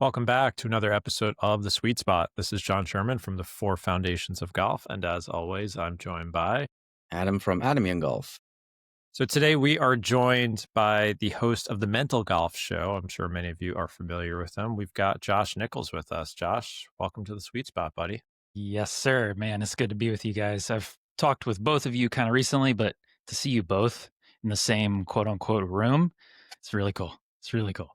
Welcome back to another episode of The Sweet Spot. This is John Sherman from the Four Foundations of Golf. And as always, I'm joined by Adam from Adam Young Golf. So today we are joined by the host of the Mental Golf Show. I'm sure many of you are familiar with him. We've got Josh Nichols with us. Josh, welcome to The Sweet Spot, buddy. Yes, sir. Man, it's good to be with you guys. I've talked with both of you kind of recently, but to see you both in the same quote unquote room, it's really cool. It's really cool.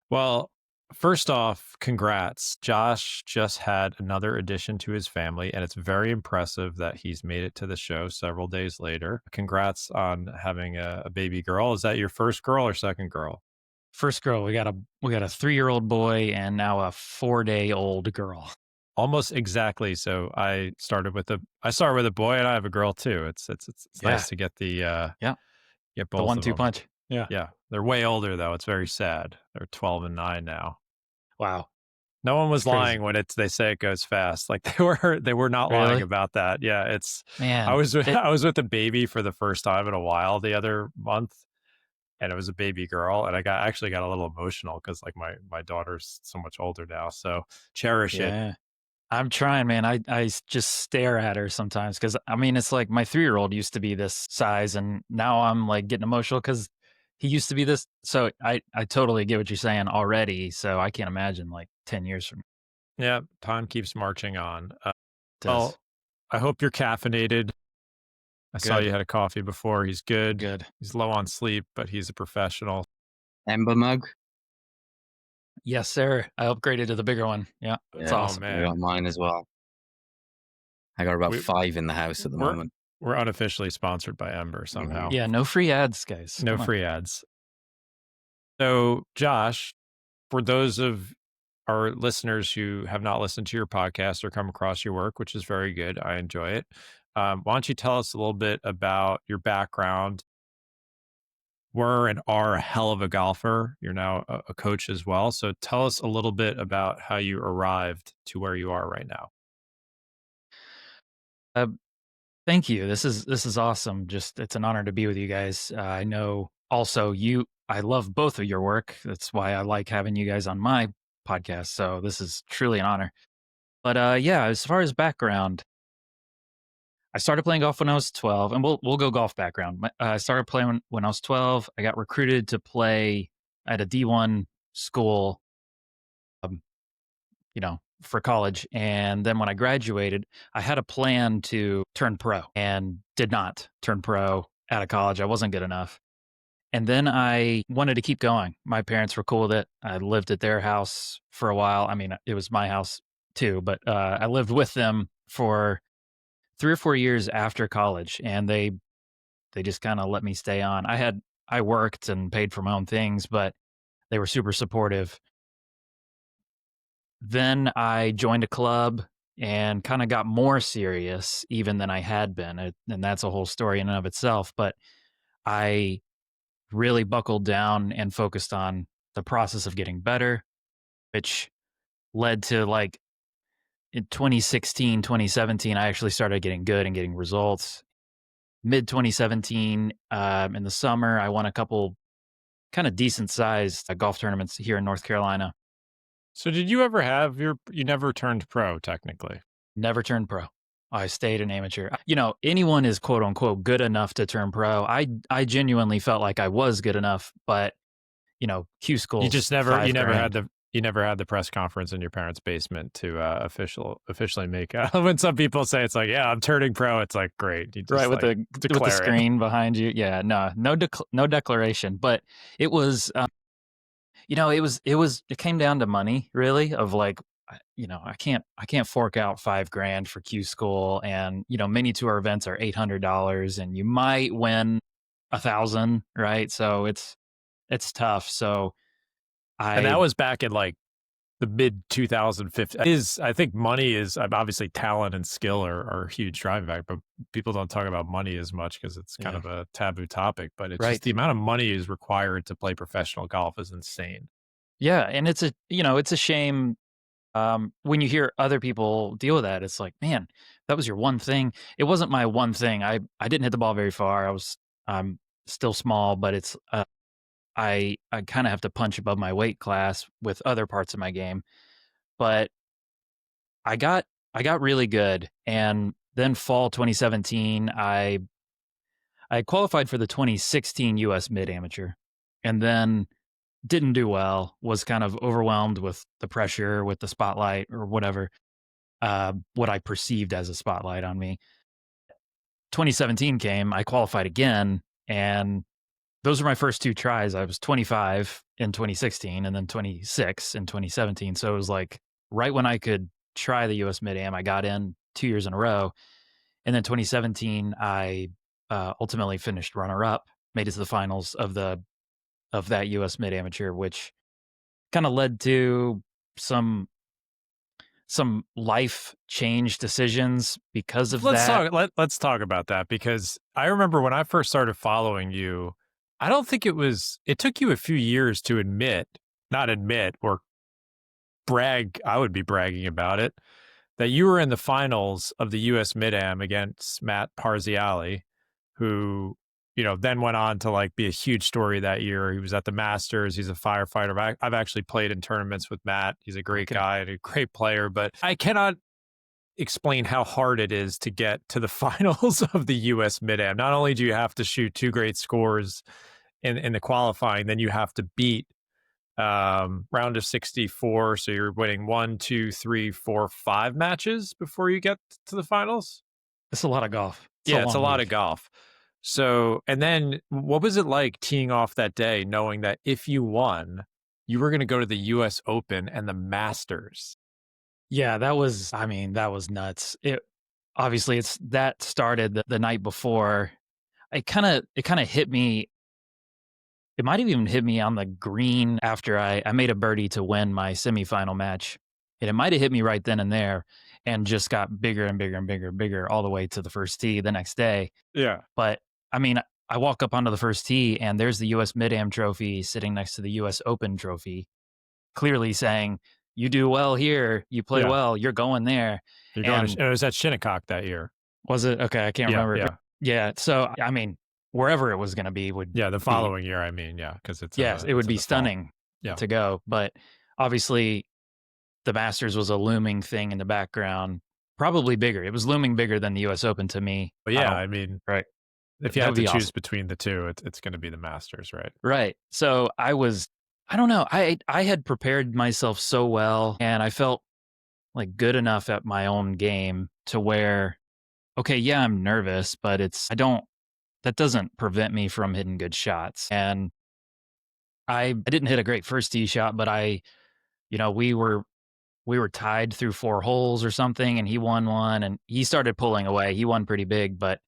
Well, first off, congrats. Josh just had another addition to his family, and it's very impressive that he's made it to the show several days later. Congrats on having a baby girl. Is that your first girl or second girl? First girl, we got a 3-year-old boy and now a 4-day-old girl. Almost exactly. So I started with a boy, and I have a girl too. It's nice to get get both The of 1-2 them. punch. Yeah. Yeah, they're way older though. It's very sad. They're 12 and 9 now. Wow. No one was That's crazy. lying when they say it goes fast. Like they were not lying Really? about that. Yeah, Man, I was with a baby for the first time in a while the other month, and it was a baby girl, and I actually got a little emotional because like my daughter's so much older now. So cherish it. yeah. I'm trying, man. I just stare at her sometimes because I mean, it's like my 3-year-old used to be this size, and now I'm like getting emotional because he used to be this. So I totally get what you're saying already. So I can't imagine like 10 years from Yeah, time keeps marching on. now. Well, I hope you're caffeinated. I saw Good. you had a coffee before. He's good. Good. He's low on sleep, but he's a professional. Ember mug. Yes, sir. I upgraded to the bigger one. Yeah, it's Yeah, awesome. I got mine as well. I got about We- 5 in the house at the moment. We're unofficially sponsored by Ember somehow. Yeah, no free ads, guys. No Come on. free ads. So, Josh, for those of our listeners who have not listened to your podcast or come across your work, which is very good, I enjoy it. Why don't you tell us a little bit about your background? Were and are a hell of a golfer. You're now a coach as well. So tell us a little bit about how you arrived to where you are right now. Thank you. This is awesome. Just it's an honor to be with you guys. I know also I love both of your work. That's why I like having you guys on my podcast. So this is truly an honor. But yeah, as far as background, I started playing golf when I was 12, and we'll go golf background. I started playing when I was 12. I got recruited to play at a D1 school, for college. And then when I graduated, I had a plan to turn pro and did not turn pro out of college. I wasn't good enough. And then I wanted to keep going. My parents were cool with it. I lived at their house for a while. I mean, it was my house too, but I lived with them for 3 or 4 years after college, and they just kind of let me stay on. I worked and paid for my own things, but they were super supportive. Then I joined a club and kind of got more serious even than I had been. And that's a whole story in and of itself. But I really buckled down and focused on the process of getting better, which led to like in 2016, 2017, I actually started getting good and getting results. Mid 2017, in the summer, I won a couple kind of decent sized golf tournaments here in North Carolina. So did you ever have you never turned pro technically? Never turned pro. I stayed an amateur. Anyone is quote unquote good enough to turn pro. I genuinely felt like I was good enough, but Q school. You just never had the press conference in your parents' basement to officially make when some people say it's like, yeah, I'm turning pro, it's like, great. You just, right with like, with the screen behind you. Yeah, no declaration, but it was it came down to money really of like, I can't fork out $5,000 for Q school, and mini tour events are $800 and you might win 1,000, right? So it's tough. So and that was back in like the mid 2015. I think money is obviously talent and skill are huge driving factor, but people don't talk about money as much because it's kind of a taboo topic. But it's just the amount of money is required to play professional golf is insane. Yeah, and it's a shame when you hear other people deal with that. It's like, man, that was your one thing. It wasn't my one thing. I didn't hit the ball very far. I'm still small, but it's I kind of have to punch above my weight class with other parts of my game. But I got I got really good, and then fall 2017, I qualified for the 2016 US Mid Amateur, and then didn't do well. Was kind of overwhelmed with the pressure, with the spotlight, or whatever. What I perceived as a spotlight on me. 2017 came, I qualified again, and those were my first 2 tries. I was 25 in 2016 and then 26 in 2017. So it was like right when I could try the US Mid Am, I got in 2 years in a row. And then 2017, I ultimately finished runner up, made it to the finals of that US Mid Amateur, which kind of led to some some life change decisions because of that. Let's talk about that, because I remember when I first started following you, I don't think it took you a few years to not admit or brag, I would be bragging about it, that you were in the finals of the US Mid-Am against Matt Parziali, who, then went on to like be a huge story that year. He was at the Masters. He's a firefighter. I've actually played in tournaments with Matt. He's a great guy and a great player, but I cannot explain how hard it is to get to the finals of the US Mid-Am. Not only do you have to shoot 2 great scores in the qualifying, then you have to beat round of 64. So you're winning 1, 2, 3, 4, 5 matches before you get to the finals. It's a lot of golf. It's a lot of golf. So, and then what was it like teeing off that day, knowing that if you won, you were going to go to the US Open and the Masters? Yeah, that was, that was nuts. Obviously it's that started the night before. It kind of hit me. It might have even hit me on the green after I made a birdie to win my semifinal match. And it might have hit me right then and there, and just got bigger and bigger and bigger and bigger all the way to the first tee the next day. Yeah. But I mean, I walk up onto the first tee and there's the US Mid-Am trophy sitting next to the US Open trophy, clearly saying, you do well here, you play well, you're going there. You're going to, it was at Shinnecock that year. Was it? Okay, I can't remember. Yeah. Yeah. So, I mean, wherever it was going to be would the following year, because it's it would be stunning to go. But obviously, the Masters was a looming thing in the background, probably bigger. It was looming bigger than the U.S. Open to me. But right. If you had to choose between the two, it's going to be the Masters, right? Right. So I don't know. I had prepared myself so well, and I felt like good enough at my own game to where, okay, yeah, I'm nervous, but that doesn't prevent me from hitting good shots. And I didn't hit a great first tee shot, but we were tied through 4 holes or something, and he won one, and he started pulling away. He won pretty big, but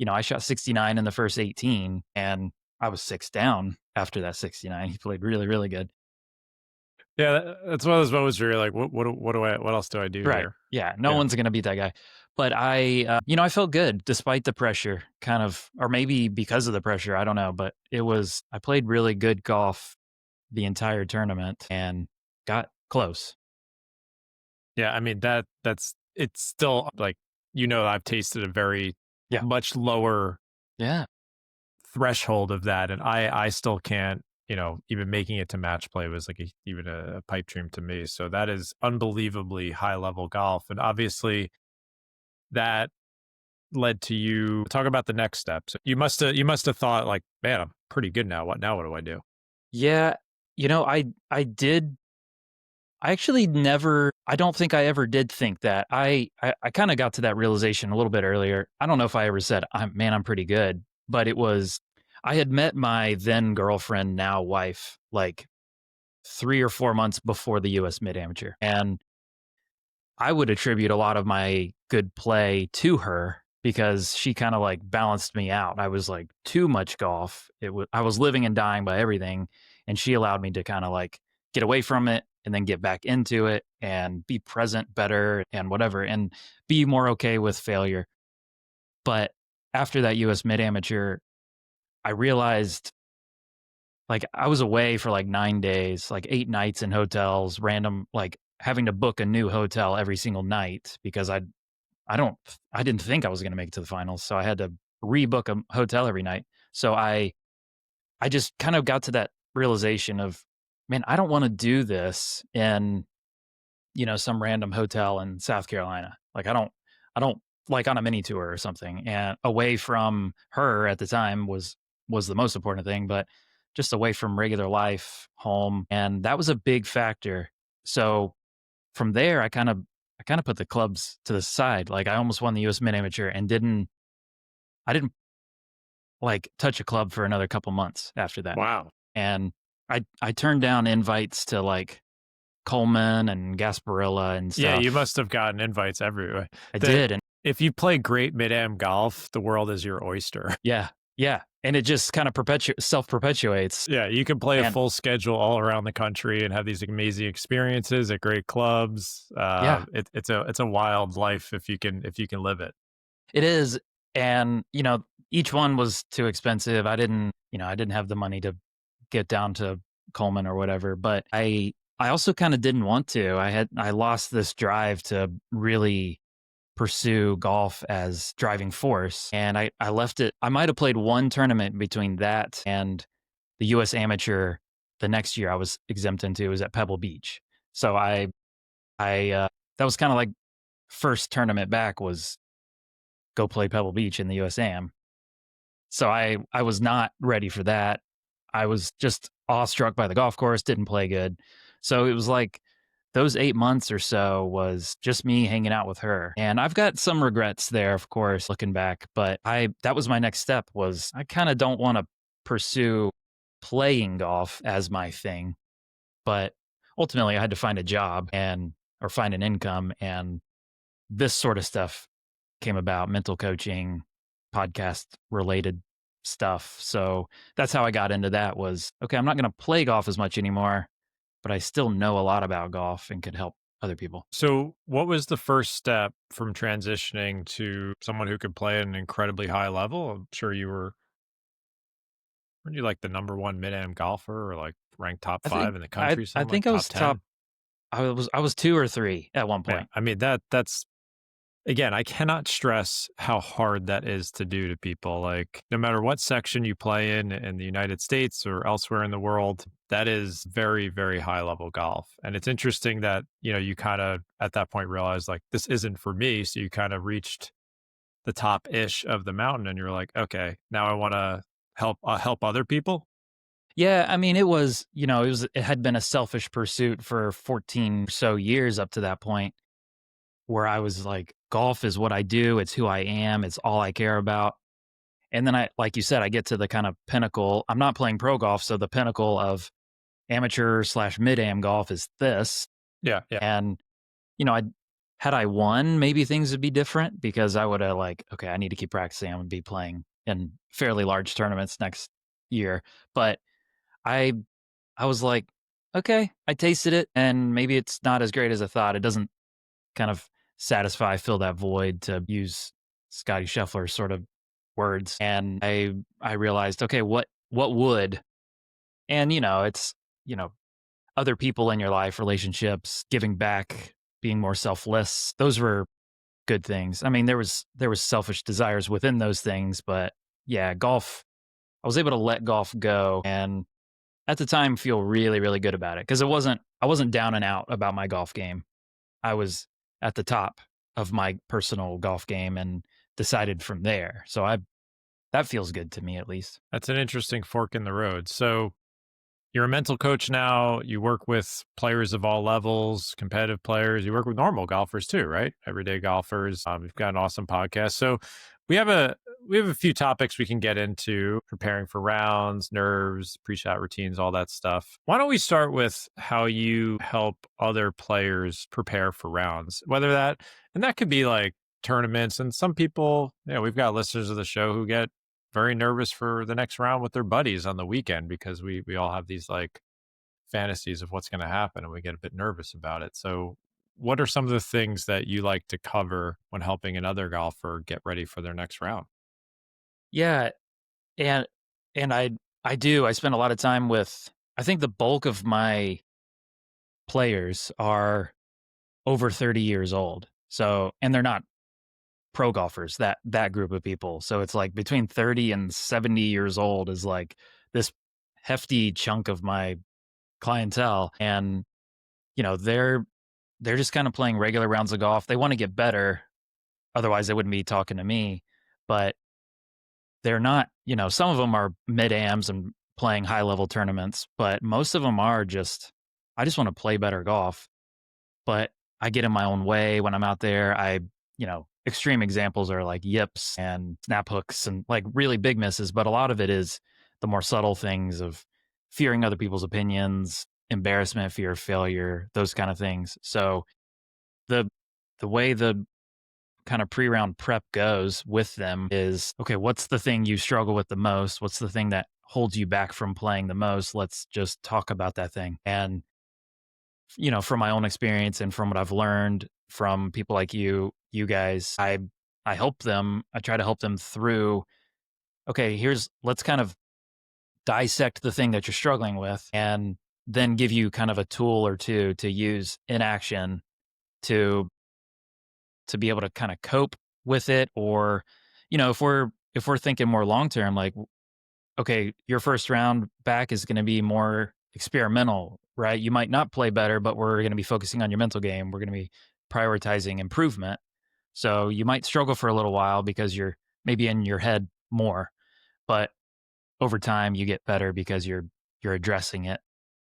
I shot 69 in the first 18, and I was 6 down after that 69. He played really, really good. Yeah, that's one of those moments where you're like, what else do I do here? Yeah, no one's gonna beat that guy. But I felt good despite the pressure, kind of, or maybe because of the pressure, I don't know. But I played really good golf the entire tournament and got close. Yeah, I mean it's still like, I've tasted a very much lower threshold of that, and I still can't, even making it to match play was like even a pipe dream to me. So that is unbelievably high level golf, and obviously that led to you talk about the next steps. You must have thought like, man, I'm pretty good now. What do I do? Yeah, I did. I actually never, I don't think I ever did think that. I kind of got to that realization a little bit earlier. I don't know if I ever said, I'm pretty good, but I had met my then girlfriend, now wife, like 3 or 4 months before the US Mid Amateur. And I would attribute a lot of my good play to her because she kind of like balanced me out. I was like too much golf. I was living and dying by everything, and she allowed me to kind of like get away from it and then get back into it and be present better and whatever, and be more okay with failure. But after that US Mid Amateur, I realized, like, I was away for like 9 days, like 8 nights in hotels, random, like having to book a new hotel every single night because I didn't think I was going to make it to the finals. So I had to rebook a hotel every night. So I I just kind of got to that realization of, man, I don't want to do this in, some random hotel in South Carolina. Like I don't like on a mini tour or something. And away from her at the time was the most important thing, but just away from regular life, home. And that was a big factor. So from there I kind of put the clubs to the side. Like I almost won the US Mid Amateur and I didn't like touch a club for another couple months after that. Wow. And I turned down invites to like Coleman and Gasparilla and Yeah, you stuff. must have gotten invites everywhere. I The did, and If you play great mid-am golf, the world is your oyster. yeah, yeah, and it just kind of self perpetuates. Yeah, you can play a And full schedule all around the country and have these amazing experiences at great clubs. yeah, It's a wild life if you can live it. it is. And each one was too expensive. I didn't have the money to get down to Coleman or whatever. But I also kind of didn't want to. I lost this drive to really pursue golf as driving force. And I left it. I might have played one tournament between that and the US Amateur the next year I was exempt into was at Pebble Beach. So I that was kind of like first tournament back was go play Pebble Beach in the US Am. So I was not ready for that. I was just awestruck by the golf course, didn't play good. So it was like those 8 months or so was just me hanging out with her. And I've got some regrets there, of course, looking back, but that was my next step was I kind of don't want to pursue playing golf as my thing, but ultimately I had to find a job and or find an income and this sort of stuff came about, mental coaching, podcast related stuff. So that's how I got into that was, okay, I'm not going to play golf as much anymore, but I still know a lot about golf and could help other people. So, what was the first step from transitioning to someone who could play at an incredibly high level? I'm sure weren't you like the number one mid-am golfer or like ranked top I think five in the I country, I something like think I top was top 10? I was 2 or 3 at one Yeah. point. I mean, that's again, I cannot stress how hard that is to do to people. Like, no matter what section you play in the United States or elsewhere in the world, that is very, very high level golf. And it's interesting that, you kind of at that point realized like this isn't for me. So you kind of reached the top ish of the mountain and you're like, okay, now I want to help other people. Yeah, I mean it had been a selfish pursuit for 14 or so years up to that point where I was like golf is what I do, it's who I am, it's all I care about. And then I like you said I get to the kind of pinnacle. I'm not playing pro golf, so the pinnacle of amateur slash mid am golf is this. Yeah. Yeah. And I had I won, maybe things would be different because I would have like, okay, I need to keep practicing. I'm gonna be playing in fairly large tournaments next year. But I I was like, okay, I tasted it and maybe it's not as great as I thought. It doesn't kind of fill that void to use Scotty Scheffler's sort of words. And I realized, okay, what would? And it's, you know, other people in your life, relationships, giving back, being more selfless. Those were good things. I mean, there was selfish desires within those things, but yeah, golf, I was able to let golf go and at the time feel really, really good about it because I wasn't down and out about my golf game. I was at the top of my personal golf game and decided from there. So I that feels good to me at least. That's an interesting fork in the road. So you're a mental coach now. You work with players of all levels, competitive players. You work with normal golfers too, right? Everyday golfers. You've got an awesome podcast. So we have a we have a few topics we can get into: preparing for rounds, nerves, pre-shot routines, all that stuff. Why don't we start with how you help other players prepare for rounds? And that could be like tournaments. And some people, we've got listeners of the show who get very nervous for the next round with their buddies on the weekend because we all have these like fantasies of what's going to happen and we get a bit nervous about it. So what are some of the things that you like to cover when helping another golfer get ready for their next round? Yeah, and I do. I spend a lot of time with I think the bulk of my players are over 30 years old. So, and they're not pro golfers, that group of people. So it's like between 30 and 70 years old is like this hefty chunk of my clientele, and they're just kind of playing regular rounds of golf. They want to get better, otherwise they wouldn't be talking to me. But they're not, some of them are mid-ams and playing high-level tournaments, but most of them are just, I just want to play better golf. But I get in my own way when I'm out there. Extreme examples are like yips and snap hooks and like really big misses, but a lot of it is the more subtle things of fearing other people's opinions, embarrassment, fear of failure, those kind of things. So the way the kind of pre-round prep goes with them is, okay, what's the thing you struggle with the most? What's the thing that holds you back from playing the most? Let's just talk about that thing. And from my own experience and from what I've learned from people like you guys, I help them. I try to help them through, okay, let's kind of dissect the thing that you're struggling with and then give you kind of a tool or two to use in action to be able to kind of cope with it. Or if we're thinking more long term, like, okay, your first round back is going to be more experimental, right? You might not play better, but we're going to be focusing on your mental game. We're going to be prioritizing improvement. So you might struggle for a little while because you're maybe in your head more, but over time you get better because you're addressing it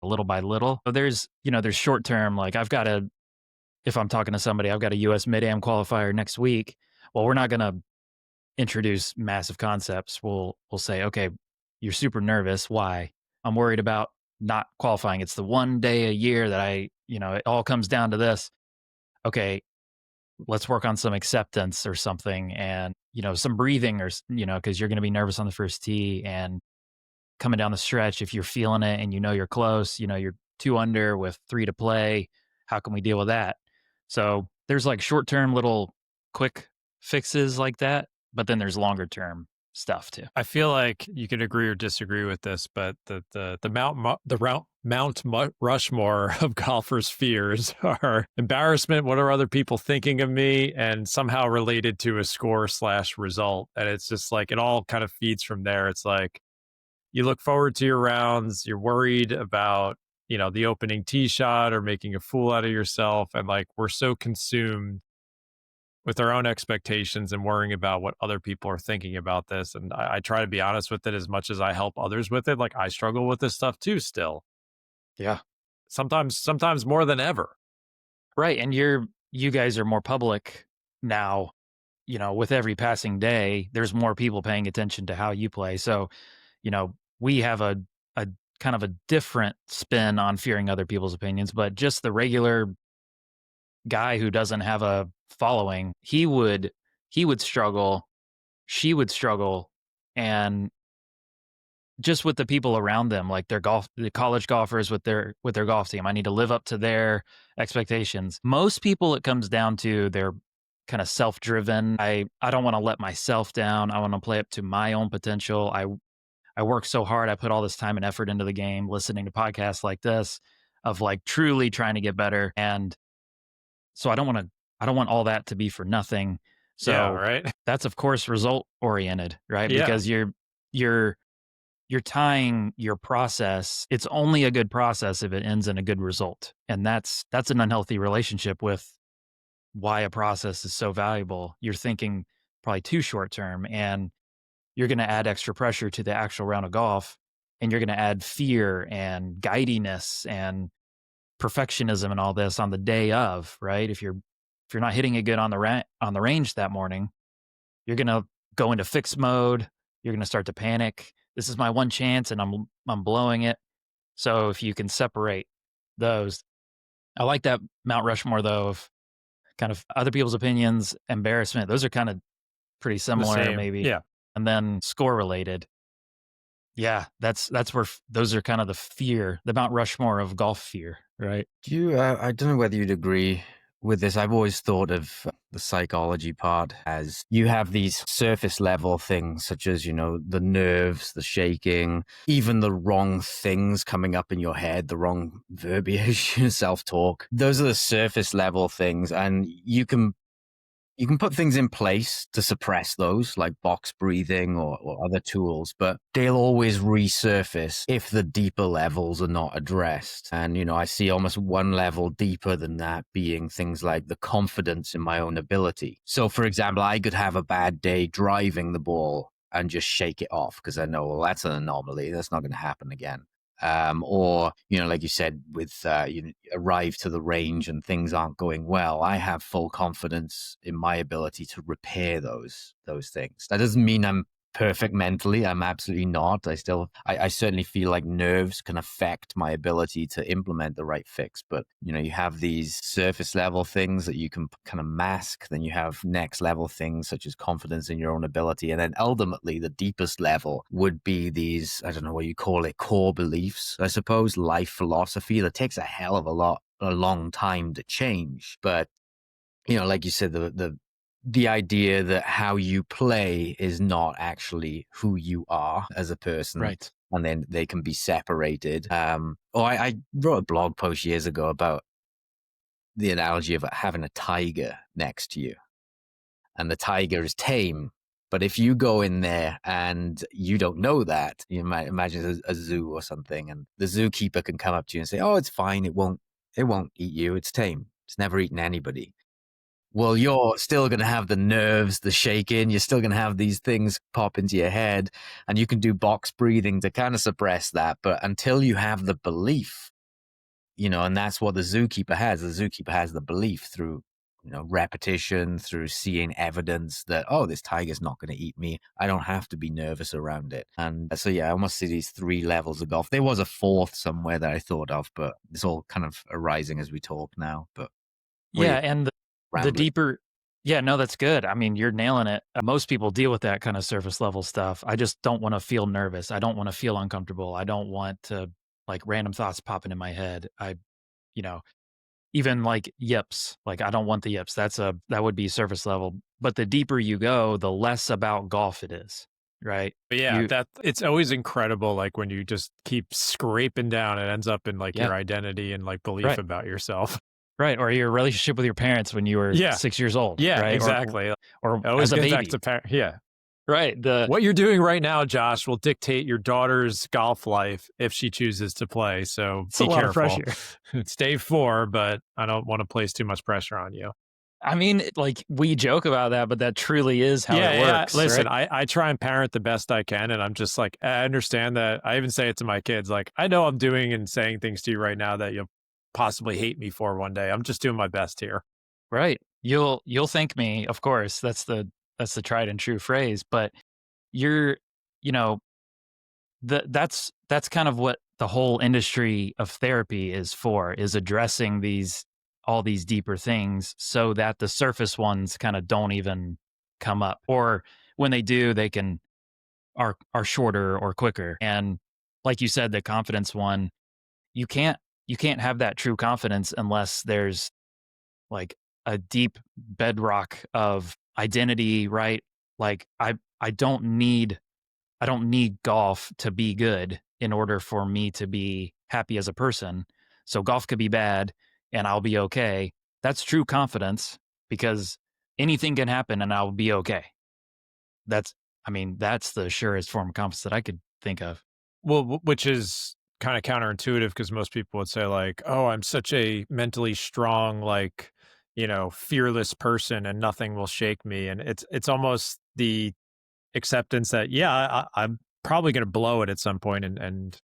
little by little. So there's short term, like if I'm talking to somebody, I've got a US mid-am qualifier next week. Well, we're not going to introduce massive concepts. We'll say, okay, you're super nervous. Why? I'm worried about not qualifying. It's the one day a year that it all comes down to this. Okay, let's work on some acceptance or something, and some breathing, or because you're going to be nervous on the first tee and coming down the stretch. If you're feeling it and you're close, you're 2 under with 3 to play. How can we deal with that? So there's like short term little quick fixes like that, but then there's longer term stuff too. I feel like you could agree or disagree with this, but Mount Rushmore of golfers' fears are embarrassment. What are other people thinking of me? And somehow related to a score/result. And it's just like, it all kind of feeds from there. It's like, you look forward to your rounds. You're worried about, the opening tee shot or making a fool out of yourself. And like, we're so consumed with our own expectations and worrying about what other people are thinking about this. And I try to be honest with it as much as I help others with it. Like, I struggle with this stuff too still. Yeah. Sometimes more than ever. Right. And you guys are more public now, with every passing day, there's more people paying attention to how you play. So, we have a kind of a different spin on fearing other people's opinions, but just the regular guy who doesn't have a following, he would struggle, she would struggle, and just with the people around them, like the college golfers with their golf team, I need to live up to their expectations. Most people, it comes down to they're kind of self-driven. I don't want to let myself down. I want to play up to my own potential. I work so hard. I put all this time and effort into the game, listening to podcasts like this, of like truly trying to get better. And so I don't want all that to be for nothing. So yeah, right. That's of course result oriented, right? Yeah. Because you're tying your process. It's only a good process if it ends in a good result. And that's an unhealthy relationship with why a process is so valuable. You're thinking probably too short term, and you're going to add extra pressure to the actual round of golf, and you're going to add fear and guidiness and perfectionism and all this on the day of, right? If you're not hitting it good on the range that morning, you're going to go into fix mode. You're going to start to panic. This is my one chance and I'm blowing it. So if you can separate those, I like that Mount Rushmore though, of kind of other people's opinions, embarrassment. Those are kind of pretty similar maybe. Yeah. And then score related. Yeah, that's where those are kind of the Mount Rushmore of golf fear, right? I don't know whether you'd agree with this. I've always thought of the psychology part as you have these surface level things such as, the nerves, the shaking, even the wrong things coming up in your head, the wrong verbiage, self-talk. Those are the surface level things. And you can you can put things in place to suppress those, like box breathing or other tools, but they'll always resurface if the deeper levels are not addressed. And, I see almost one level deeper than that being things like the confidence in my own ability. So, for example, I could have a bad day driving the ball and just shake it off because I know, well, that's an anomaly. That's not going to happen again. Or, like you said, with you arrive to the range and things aren't going well, I have full confidence in my ability to repair those things. That doesn't mean I'm perfect mentally. I'm absolutely not. I certainly feel like nerves can affect my ability to implement the right fix. But, you have these surface level things that you can kind of mask. Then you have next level things such as confidence in your own ability. And then ultimately the deepest level would be these, I don't know what you call it, core beliefs, I suppose, life philosophy that takes a hell of a long time to change. But, like you said, the idea that how you play is not actually who you are as a person. Right. And then they can be separated. I wrote a blog post years ago about the analogy of having a tiger next to you. And the tiger is tame. But if you go in there and you don't know that, you might imagine a zoo or something, and the zookeeper can come up to you and say, "Oh, it's fine. It won't eat you. It's tame. It's never eaten anybody." Well, you're still going to have the nerves, the shaking. You're still going to have these things pop into your head, and you can do box breathing to kind of suppress that. But until you have the belief, and that's what the zookeeper has. The zookeeper has the belief through, repetition, through seeing evidence that, oh, this tiger's not going to eat me. I don't have to be nervous around it. And so, yeah, I almost see these 3 levels of golf. There was a 4th somewhere that I thought of, but it's all kind of arising as we talk now. But Yeah, and the rambling. deeper yeah, no, that's good. I mean, you're nailing it. Most people deal with that kind of surface level stuff. I just don't wanna feel nervous. I don't wanna feel uncomfortable. I don't want to like, random thoughts popping in my head. You know, even, like, yips, like, I don't want the yips. That would be surface level. But the deeper you go, the less about golf it is, right? But yeah, You it's always incredible, like, when you just keep scraping down, it ends up in, like, Yeah, your identity and, like, belief right, about yourself. right, or your relationship with your parents when you were Yeah. 6 years old, Yeah, right? exactly. Or It always as a gets back baby, to yeah. right? The What you're doing right now, Josh, will dictate your daughter's golf life if she chooses to play, so It's a be lot of careful. pressure. It's day 4, but I don't wanna place too much pressure on you. I mean, like, we joke about that, but that truly is how Yeah, it yeah. works, Listen, right? I try and parent the best I can, and I'm just like, I understand that. I even say it to my kids, like, I know I'm doing and saying things to you right now that you'll possibly hate me for one day. I'm just doing my best here. Right. You'll thank me, of course. That's the tried and true phrase, but you're you know, that's kind of what the whole industry of therapy is for, is addressing all these deeper things so that the surface ones kind of don't even come up. Or when they do, they are shorter or quicker. And like you said, the confidence one, you can't have that true confidence unless there's like a deep bedrock of identity, right? Like I don't need I don't need golf to be good in order for me to be happy as a person. So golf could be bad and I'll be okay. That's true confidence because anything can happen and I'll be okay. That's I mean, that's the surest form of confidence that I could think of. Well, which is kind of counterintuitive because most people would say, like, oh, I'm such a mentally strong, like, fearless person and nothing will shake me. And it's almost the acceptance that, yeah, I'm probably going to blow it at some point and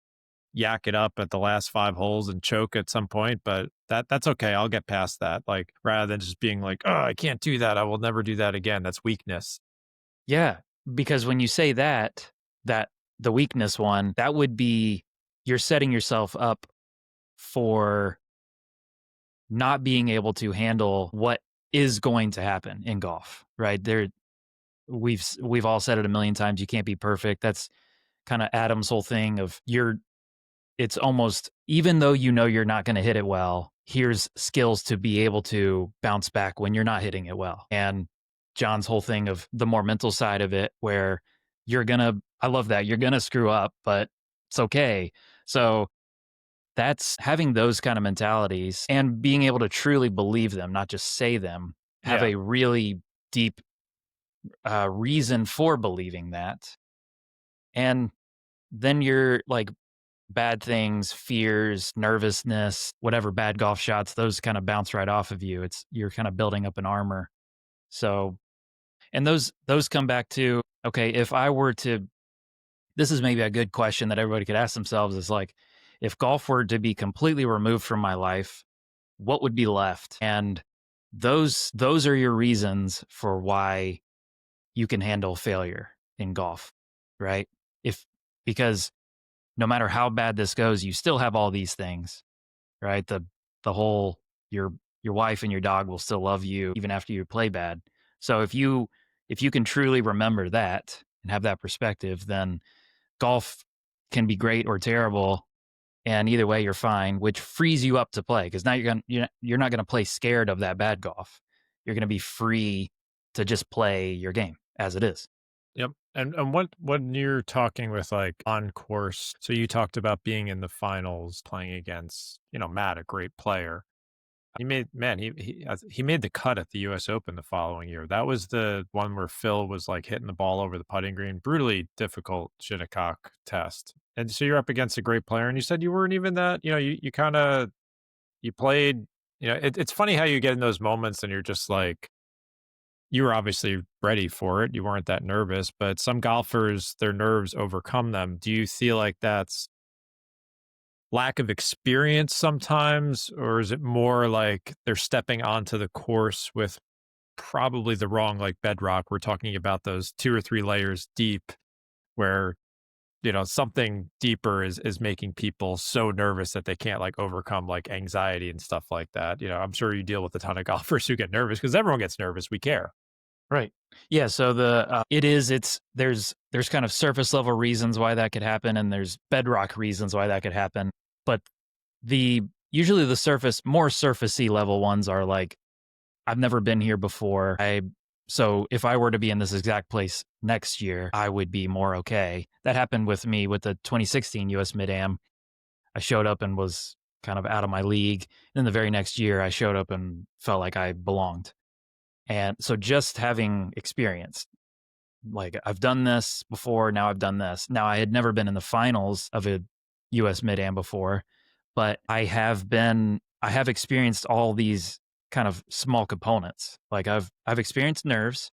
yak it up at the last 5 holes and choke at some point, but that's okay. I'll get past that. Like, rather than just being like, oh, I can't do that. I will never do that again. That's weakness. Yeah, because when you say that the weakness one, that would be you're setting yourself up for not being able to handle what is going to happen in golf, right? We've all said it a million times, you can't be perfect. That's kind of Adam's whole thing of it's almost even though you know you're not going to hit it well, here's skills to be able to bounce back when you're not hitting it well. And John's whole thing of the more mental side of it where I love that, you're going to screw up, but it's okay. So that's having those kind of mentalities and being able to truly believe them, not just say them, have Yeah. a really deep reason for believing that. And then you're like bad things, fears, nervousness, whatever bad golf shots, those kind of bounce right off of you. You're kind of building up an armor. So, and those come back to, okay, if I were to, this is maybe a good question that everybody could ask themselves is like, if golf were to be completely removed from my life, what would be left? And those are your reasons for why you can handle failure in golf, right? If because no matter how bad this goes, you still have all these things, right? The whole your your wife and your dog will still love you even after you play bad. So if you can truly remember that and have that perspective, then golf can be great or terrible, and either way you're fine, which frees you up to play because now you're not going to play scared of that bad golf. You're going to be free to just play your game as it is. Yep. And what when you're talking with like on course, so you talked about being in the finals playing against, Matt, a great player. He made man, he made the cut at the US Open the following year. That was the one where Phil was like hitting the ball over the putting green. Brutally difficult Shinnecock test. And so you're up against a great player and you said you weren't even that, you kind of you played, it's funny how you get in those moments and you're just like you were obviously ready for it. You weren't that nervous, but some golfers, their nerves overcome them. Do you feel like that's lack of experience sometimes, or is it more like they're stepping onto the course with probably the wrong like bedrock? We're talking about those 2 or 3 layers deep where something deeper is making people so nervous that they can't like overcome like anxiety and stuff like that. I'm sure you deal with a ton of golfers who get nervous because everyone gets nervous. We care. Right. Yeah. So there's kind of surface level reasons why that could happen, and there's bedrock reasons why that could happen. But the usually the more surfacey level ones are like, I've never been here before. So if I were to be in this exact place next year, I would be more okay. That happened with me with the 2016 US Mid Am. I showed up and was kind of out of my league. And then the very next year, I showed up and felt like I belonged. And so just having experience, like I've done this before, now I've done this. Now I had never been in the finals of a US Mid Am before, but I have experienced all these kind of small components. Like I've experienced nerves.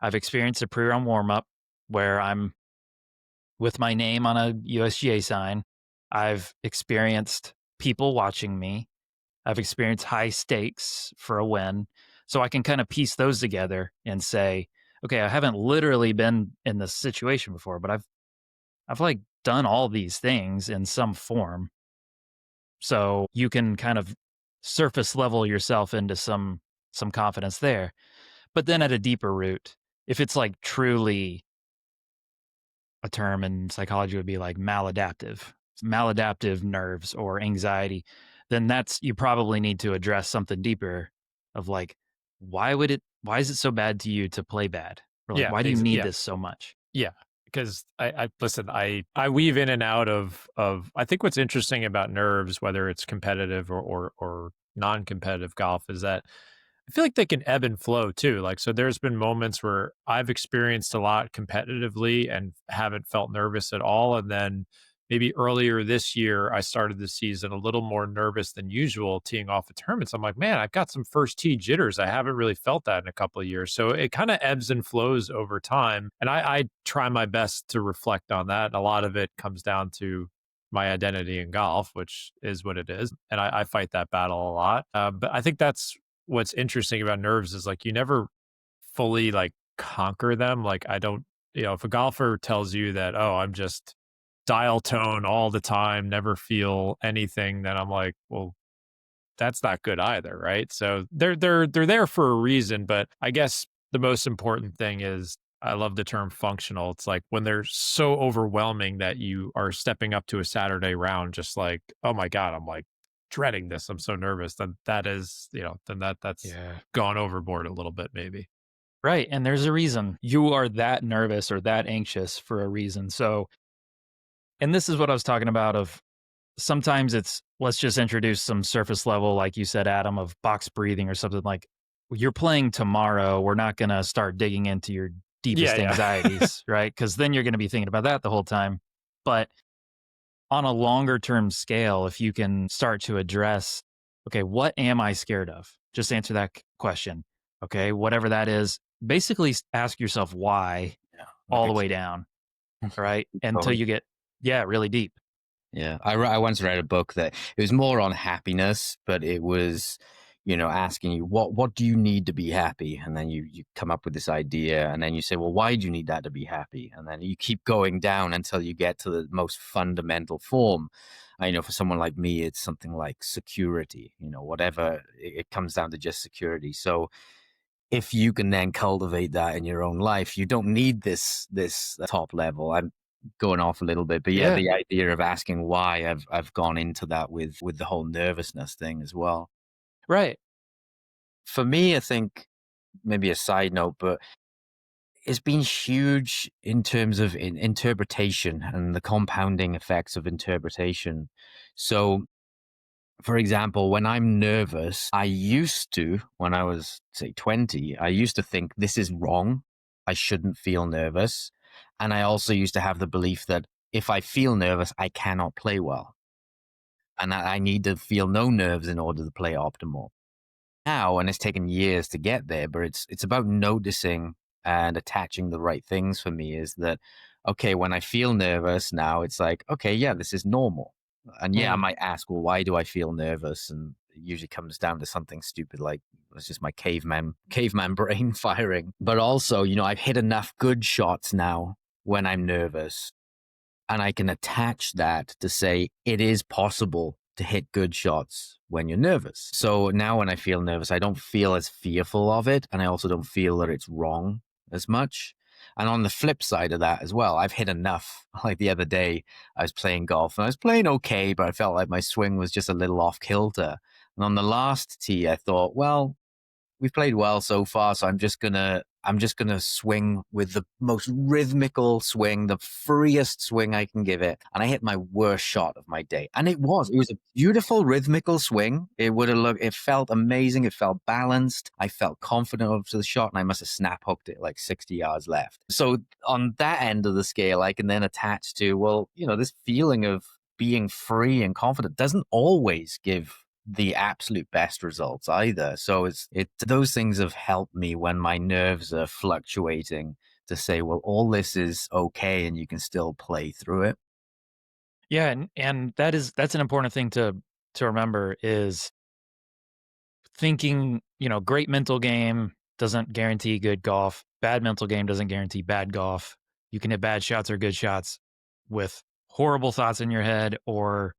I've experienced a pre-round warm up where I'm with my name on a USGA sign. I've experienced people watching me. I've experienced high stakes for a win. So I can kind of piece those together and say, okay, I haven't literally been in this situation before, but I've like done all these things in some form. So you can kind of surface level yourself into some confidence there. But then at a deeper root, if it's like truly a term in psychology would be like maladaptive nerves or anxiety, then you probably need to address something deeper of like, why is it so bad to you to play bad? Or like, Yeah. why do you need Yeah. this so much? Yeah, because I listen, I weave in and out of I think what's interesting about nerves, whether it's competitive or non-competitive golf, is that I feel like they can ebb and flow too. Like, so there's been moments where I've experienced a lot competitively and haven't felt nervous at all. And then maybe earlier this year, I started the season a little more nervous than usual teeing off at tournaments. I'm like, man, I've got some first tee jitters. I haven't really felt that in a couple of years. So it kind of ebbs and flows over time. And I try my best to reflect on that. And a lot of it comes down to my identity in golf, which is what it is. And I fight that battle a lot. But I think that's what's interesting about nerves is like you never fully like conquer them. Like I don't, if a golfer tells you that, oh, I'm just dial tone all the time, never feel anything, then I'm like, well, that's not good either, right? So they're there for a reason, but I guess the most important thing is I love the term functional. It's like when they're so overwhelming that you are stepping up to a Saturday round, just like, oh my God, I'm like dreading this. I'm so nervous. Then that is, then that's Yeah. gone overboard a little bit, maybe. Right. And there's a reason you are that nervous or that anxious for a reason. So, and this is what I was talking about of sometimes it's let's just introduce some surface level, like you said, Adam, of box breathing or something like you're playing tomorrow. We're not going to start digging into your Yeah, deepest yeah. anxieties, right? Because then you're going to be thinking about that the whole time. But on a longer term scale, if you can start to address, okay, what am I scared of? Just answer that question. Okay, whatever that is, basically ask yourself why Yeah, like all a the way kid. down, right? Until Totally. you get, yeah, really deep. Yeah, I once read a book that it was more on happiness, but it was, asking you what do you need to be happy, and then you come up with this idea, and then you say, well, why do you need that to be happy, and then you keep going down until you get to the most fundamental form. I know for someone like me, it's something like security. Whatever it comes down to, just security. So if you can then cultivate that in your own life, you don't need this top level. I'm going off a little bit, but yeah, Yeah, the idea of asking why, I've gone into that with the whole nervousness thing as well. right. For me, I think maybe a side note, but it's been huge in terms of interpretation and the compounding effects of interpretation. So for example, when I'm nervous, I used to, when I was, say, 20, I used to think this is wrong. I shouldn't feel nervous. And I also used to have the belief that if I feel nervous, I cannot play well. And that I need to feel no nerves in order to play optimal. Now, and it's taken years to get there, but it's about noticing and attaching the right things for me, is that, okay, when I feel nervous now, it's like, okay, yeah, this is normal. And yeah, I Mm, might ask, well, why do I feel nervous? And it usually comes down to something stupid like it's just my caveman brain firing. But also, I've hit enough good shots now when I'm nervous, and I can attach that to say it is possible to hit good shots when you're nervous. So now when I feel nervous, I don't feel as fearful of it. And I also don't feel that it's wrong as much. And on the flip side of that as well, I've hit enough. Like the other day, I was playing golf and I was playing okay, but I felt like my swing was just a little off kilter. And on the last tee, I thought, well, we've played well so far, so I'm just gonna swing with the most rhythmical swing, the freest swing I can give it. And I hit my worst shot of my day. And it was a beautiful rhythmical swing. It felt amazing. It felt balanced. I felt confident up to the shot, and I must have snap hooked it like 60 yards left. So on that end of the scale, I can then attach to, well, this feeling of being free and confident doesn't always give the absolute best results either. So those things have helped me when my nerves are fluctuating, to say, well, all this is okay and you can still play through it. yeah, and that's an important thing to remember is thinking, great mental game doesn't guarantee good golf. Bad mental game doesn't guarantee bad golf. You can hit bad shots or good shots with horrible thoughts in your head, or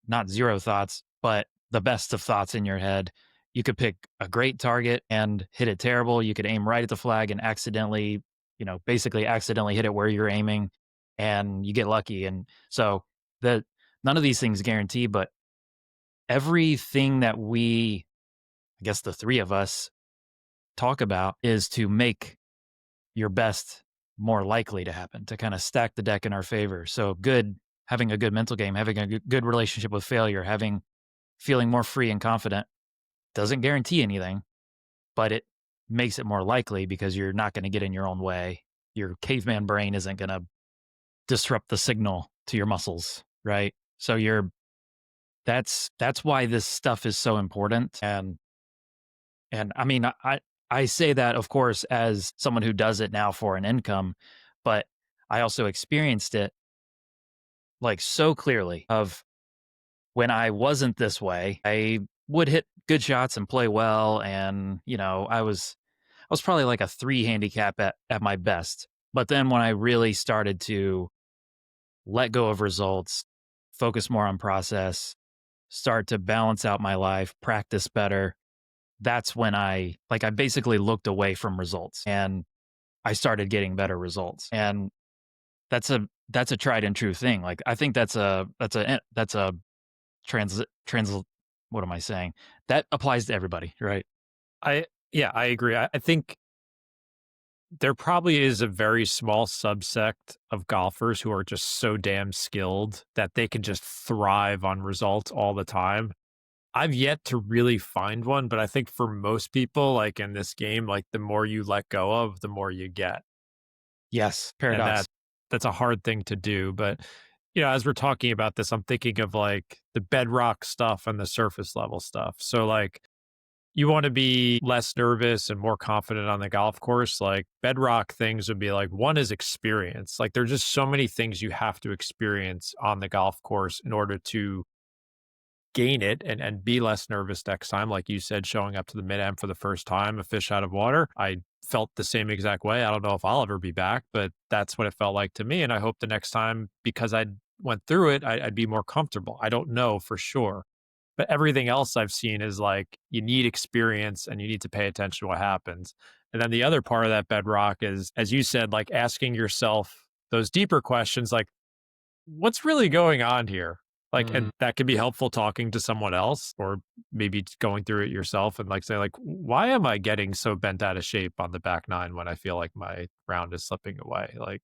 not zero thoughts, but the best of thoughts in your head. You could pick a great target and hit it terrible. You could aim right at the flag and accidentally, basically accidentally hit it where you're aiming, and you get lucky. And so the none of these things guarantee, but everything that I guess the three of us talk about is to make your best more likely to happen, to kind of stack the deck in our favor. So having a good mental game, having a good relationship with failure, feeling more free and confident doesn't guarantee anything, but it makes it more likely because you're not going to get in your own way. Your caveman brain isn't going to disrupt the signal to your muscles, right? So that's why this stuff is so important. And I mean, I say that, of course, as someone who does it now for an income, but I also experienced it like so clearly of when I wasn't this way. I would hit good shots and play well, and I was probably like a 3 handicap at my best. But then when I really started to let go of results, focus more on process, start to balance out my life, practice better, that's when I basically looked away from results and I started getting better results. And that's a tried and true thing. Like I think that's a trans what am I saying? That applies to everybody, right? I agree. I think there probably is a very small subsect of golfers who are just so damn skilled that they can just thrive on results all the time. I've yet to really find one, but I think for most people, like in this game, like the more you let go of, the more you get. Yes, And paradox. that's a hard thing to do. But as we're talking about this, I'm thinking of like the bedrock stuff and the surface level stuff. So like you want to be less nervous and more confident on the golf course. Like bedrock things would be like one is experience. Like there's just so many things you have to experience on the golf course in order to gain it and be less nervous next time. Like you said, showing up to the mid am for the first time, a fish out of water. I felt the same exact way. I don't know if I'll ever be back, but that's what it felt like to me. And I hope the next time, because I went through it, I'd be more comfortable. I don't know for sure. But everything else I've seen is like you need experience and you need to pay attention to what happens. And then the other part of that bedrock is, as you said, like asking yourself those deeper questions like, what's really going on here? Like, Mm. and that can be helpful talking to someone else or maybe going through it yourself and like say, like, why am I getting so bent out of shape on the back nine when I feel like my round is slipping away? Like,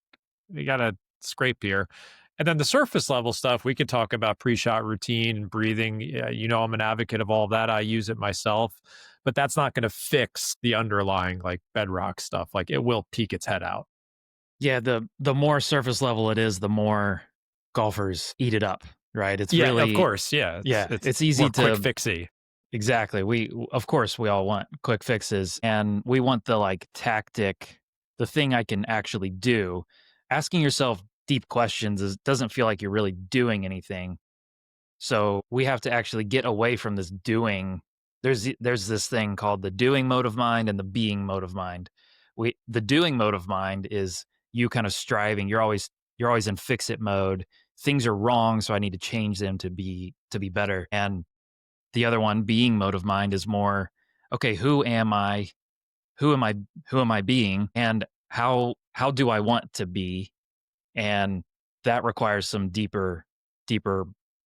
you gotta scrape here. And then the surface level stuff, we could talk about pre-shot routine and breathing. Yeah, I'm an advocate of all of that. I use it myself, but that's not going to fix the underlying like bedrock stuff. Like it will peek its head out. Yeah, the more surface level it is, the more golfers eat it up, right? It's Yeah, of really course. Yeah, yeah, it's it's easy more quick to fixy. exactly. Of course we all want quick fixes and we want the like tactic, the thing I can actually do. Asking yourself deep questions doesn't feel like you're really doing anything. So we have to actually get away from this doing. There's this thing called the doing mode of mind and the being mode of mind. The doing mode of mind is you kind of striving. You're always in fix it mode. Things are wrong, so I need to change them to be better. And the other one, being mode of mind, is more okay. Who am I? Who am I? Who am I being? And how do I want to be? And that requires some deeper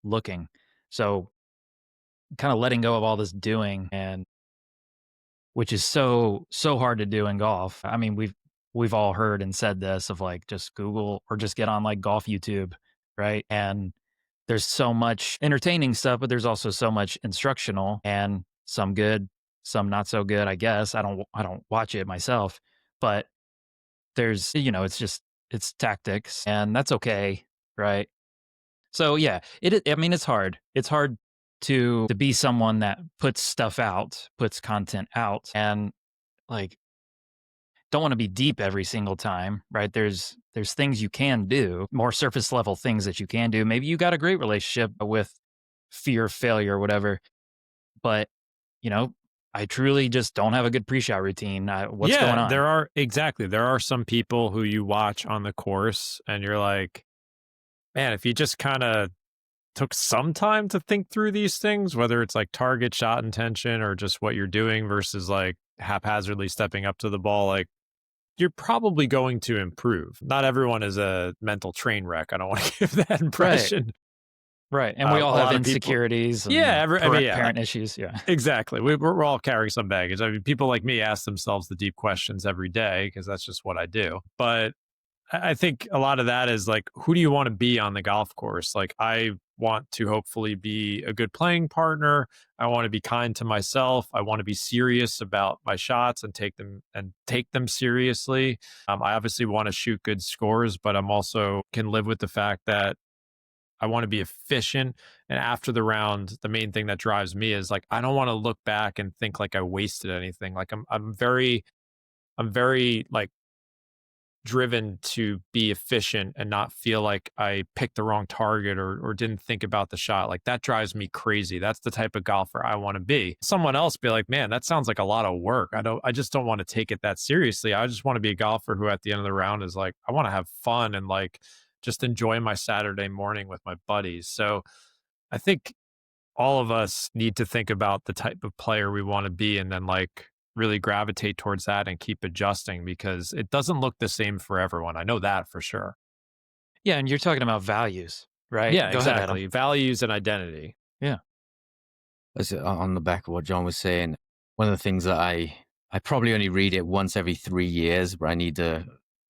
looking. So kind of letting go of all this doing and which is so hard to do in golf. I mean, we've all heard and said this of like just Google or just get on like golf YouTube, right? And there's so much entertaining stuff, but there's also so much instructional and some good, some not so good, I guess. I don't watch it myself, but there's it's tactics and that's okay, right? So yeah, I mean, it's hard. It's hard to be someone that puts stuff out, puts content out, and like don't want to be deep every single time, right? There's things you can do, more surface level things that you can do. Maybe you got a great relationship with fear of failure or whatever, but you know, I truly just don't have a good pre-shot routine. What's going Yeah, on? there are some people who you watch on the course and you're like, man, if you just kind of took some time to think through these things, whether it's like target shot intention or just what you're doing versus like haphazardly stepping up to the ball, like you're probably going to improve. Not everyone is a mental train wreck. I don't want to give that Right, impression. right. And we all A have lot of people, insecurities yeah, and I mean, yeah, parent issues. Yeah. exactly. We're all carrying some baggage. I mean, people like me ask themselves the deep questions every day because that's just what I do. But I think a lot of that is like, who do you want to be on the golf course? Like, I want to hopefully be a good playing partner. I want to be kind to myself. I want to be serious about my shots and take them seriously. I obviously want to shoot good scores, but I'm also can live with the fact that I want to be efficient. And after the round, the main thing that drives me is like, I don't want to look back and think like I wasted anything. Like I'm very like driven to be efficient and not feel like I picked the wrong target or didn't think about the shot. Like that drives me crazy. That's the type of golfer I want to be. Someone else be like, man, that sounds like a lot of work. I just don't want to take it that seriously. I just want to be a golfer who at the end of the round is like, I want to have fun and like just enjoy my Saturday morning with my buddies. So I think all of us need to think about the type of player we want to be and then like really gravitate towards that and keep adjusting because it doesn't look the same for everyone. I know that for sure. Yeah, and you're talking about values, right? Yeah, Go ahead, Adam. exactly. Values and identity. Yeah. On the back of what John was saying, one of the things that I probably only read it once every 3 years, but I need to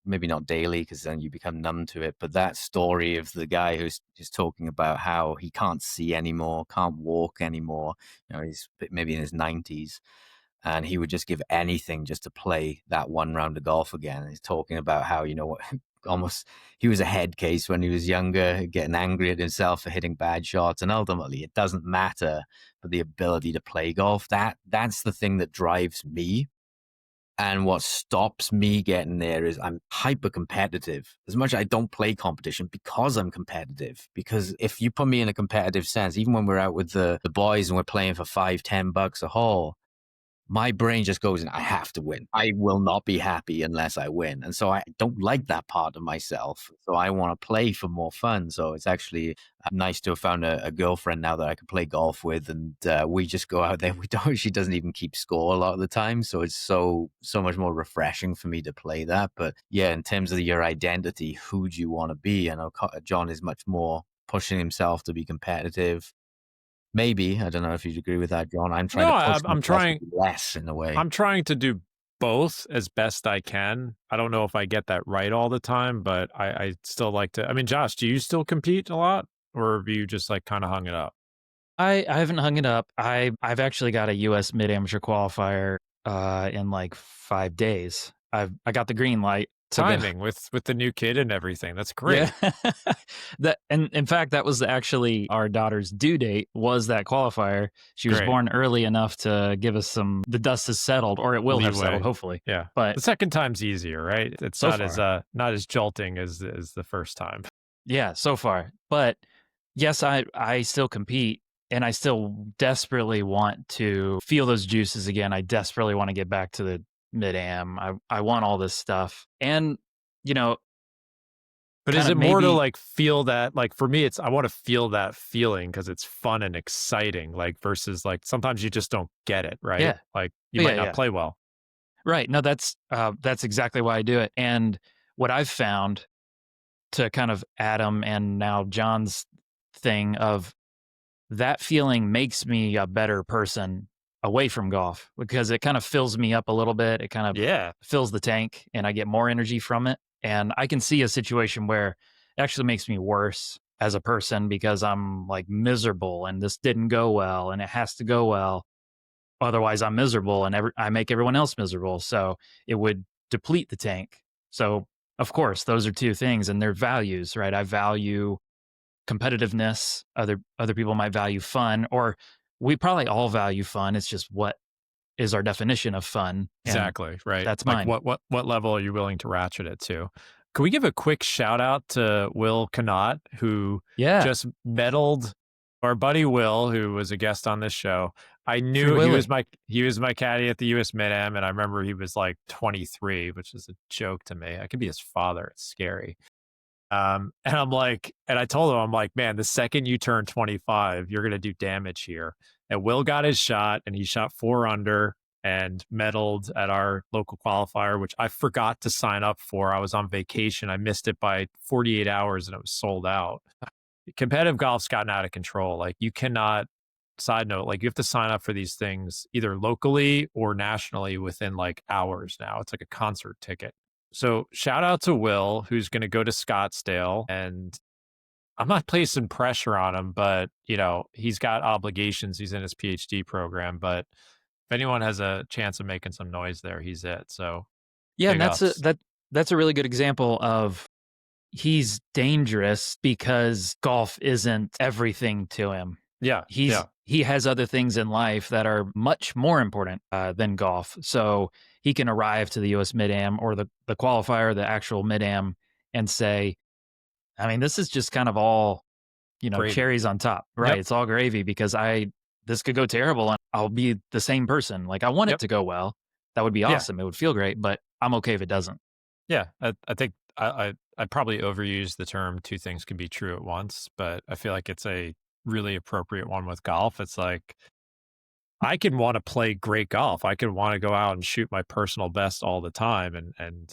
maybe not daily because then you become numb to it, but that story of the guy who's just talking about how he can't see anymore, can't walk anymore. He's maybe in his 90s, and he would just give anything just to play that one round of golf again. He's talking about how, almost he was a head case when he was younger, getting angry at himself for hitting bad shots, and ultimately it doesn't matter for the ability to play golf. That's the thing that drives me. And what stops me getting there is I'm hyper competitive. As much as I don't play competition because I'm competitive. Because if you put me in a competitive sense, even when we're out with the boys and we're playing for $5-10 a hole, my brain just goes in, I have to win. I will not be happy unless I win. And so I don't like that part of myself. So I want to play for more fun. So it's actually nice to have found a girlfriend now that I can play golf with. And we just go out there. She doesn't even keep score a lot of the time. So it's so much more refreshing for me to play that. But yeah, in terms of your identity, who do you want to be? I know Jon is much more pushing himself to be competitive. Maybe. I don't know if you'd agree with that, Jon. I'm trying No, to push I'm myself to trying. be less in a way. I'm trying to do both as best I can. I don't know if I get that right all the time, but I still like to. I mean, Josh, do you still compete a lot, or have you just like kind of hung it up? I haven't hung it up. I've actually got a US mid amateur qualifier in like 5 days. I got the green light to go. Timing with the new kid and everything. That's great. Yeah. That, and in fact, that was actually our daughter's due date, was that qualifier. She was Great. born early enough to give us the dust has settled, or it will have Leeway. settled, hopefully. Yeah. But The second time's easier, right? It's so not far, not as jolting as the first time. yeah, so far. But yes, I still compete, and I still desperately want to feel those juices again. I desperately want to get back to the mid am. I want all this stuff. And you know, But is kind of it more to maybe, like feel that, like for me, it's I want to feel that feeling because it's fun and exciting, like versus like sometimes you just don't get it, right? yeah. Like you Yeah, might not yeah. play well. Right. No, that's exactly why I do it. And what I've found, to kind of Adam and now John's thing of, that feeling makes me a better person away from golf, because it kind of fills me up a little bit. It kind of Yeah, fills the tank and I get more energy from it. And I can see a situation where it actually makes me worse as a person because I'm like miserable and this didn't go well and it has to go well. Otherwise, I'm miserable and I make everyone else miserable. So it would deplete the tank. So, of course, those are two things and their values, right? I value competitiveness. Other people might value fun, or we probably all value fun. It's just what is our definition of fun, and exactly. Right. that's Like mine. what level are you willing to ratchet it to? Can we give a quick shout out to Will Cannot, who Yeah, just medaled our buddy Will, who was a guest on this show. I Free knew Willy. he was my caddy at the US Mid Am, and I remember he was like 23, which is a joke to me. I could be his father. It's scary. And I'm like, and I told him, I'm like, man, the second you turn 25, you're gonna do damage here. And Will got his shot, and he shot 4 under and medaled at our local qualifier, which I forgot to sign up for. I was on vacation. I missed it by 48 hours, and it was sold out. Competitive golf's gotten out of control. Like you cannot. Side note, like you have to sign up for these things either locally or nationally within like hours now. It's like a concert ticket. So shout out to Will, who's going to go to Scottsdale, and I'm not placing pressure on him, but he's got obligations. He's in his PhD program, but if anyone has a chance of making some noise there, he's it. So Yeah, and big ups. that's a really good example of, he's dangerous because golf isn't everything to him. Yeah, yeah, He has other things in life that are much more important than golf. So he can arrive to the US Mid Am or the qualifier, the actual Mid Am, and say, I mean, this is just kind of all, gravy. cherries on top. Right. Yep, It's all gravy because this could go terrible and I'll be the same person. Like, I want it yep, to go well. That would be yeah, awesome. It would feel great, but I'm okay if it doesn't. yeah. I think I probably overused the term two things can be true at once, but I feel like it's a really appropriate one with golf. It's like I can want to play great golf. I can want to go out and shoot my personal best all the time and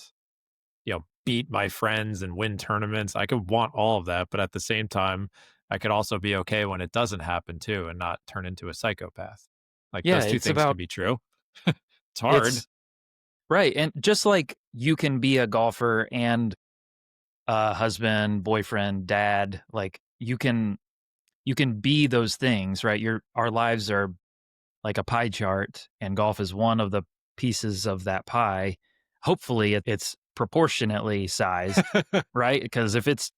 beat my friends and win tournaments. I could want all of that, but at the same time, I could also be okay when it doesn't happen too and not turn into a psychopath. Like Yeah. those two It's things can about, be true. It's hard. it's Right. And just like you can be a golfer and a husband, boyfriend, dad, like you can be those things, right? Our lives are like a pie chart, and golf is one of the pieces of that pie. Hopefully, it's proportionately sized, right? Because if it's,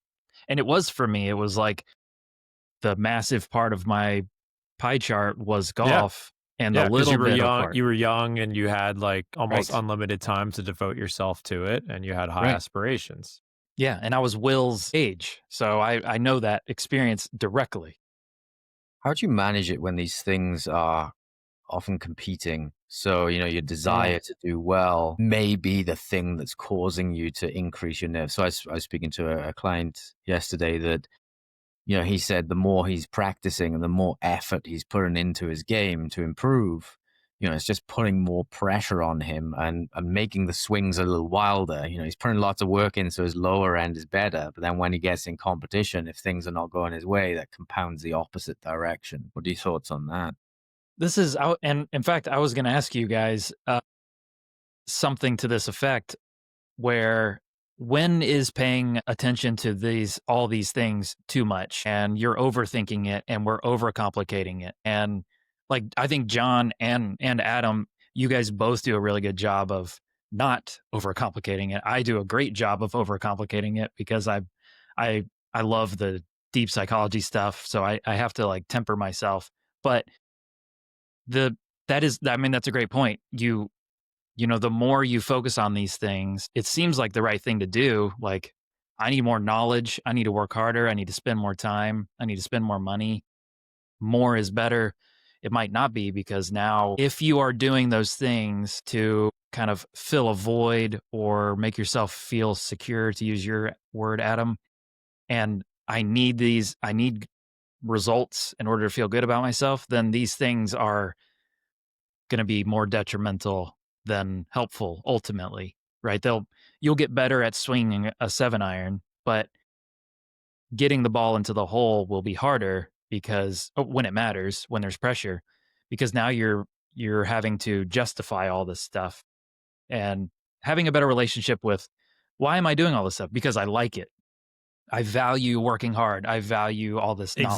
and it was for me, it was like the massive part of my pie chart was Yeah. golf, and the Yeah, because little bit of part, you were young and you had, like, almost right? unlimited time to devote yourself to it, and you had high Right. aspirations. Yeah. And I was Will's age. So I know that experience directly. How do you manage it when these things are often competing? So, your Yeah. desire to do well may be the thing that's causing you to increase your nerves. So, I was speaking to a client yesterday that, he said the more he's practicing and the more effort he's putting into his game to improve, it's just putting more pressure on him and making the swings a little wilder. He's putting lots of work in so his lower end is better. But then when he gets in competition, if things are not going his way, that compounds the opposite direction. What are your thoughts on that? This is out. And in fact, I was going to ask you guys something to this effect where when is paying attention to all these things too much and you're overthinking it and we're overcomplicating it. And like I think John and Adam, you guys both do a really good job of not overcomplicating it. I do a great job of overcomplicating it because I I love the deep psychology stuff, so I have to like temper myself. But the that is, I mean, that's a great point. The more you focus on these things, it seems like the right thing to do. Like, I need more knowledge. I need to work harder. I need to spend more time. I need to spend more money. More is better. It might not be, because now, if you are doing those things to kind of fill a void or make yourself feel secure, to use your word, Adam, and I need results in order to feel good about myself, then these things are going to be more detrimental than helpful ultimately, right? You'll get better at swinging a 7-iron, but getting the ball into the hole will be harder because when it matters, when there's pressure, because now you're having to justify all this stuff, and having a better relationship with, why am I doing all this stuff? Because I like it. I value working hard. I value all this knowledge.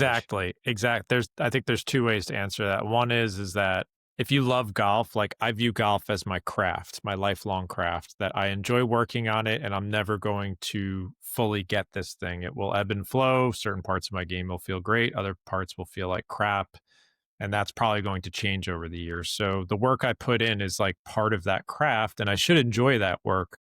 Exactly, I think there's 2 ways to answer that. One is that if you love golf, like, I view golf as my craft, my lifelong craft, that I enjoy working on it, and I'm never going to fully get this thing. It will ebb and flow. Certain parts of my game will feel great, other parts will feel like crap, and that's probably going to change over the years. So the work I put in is, like, part of that craft, and I should enjoy that work,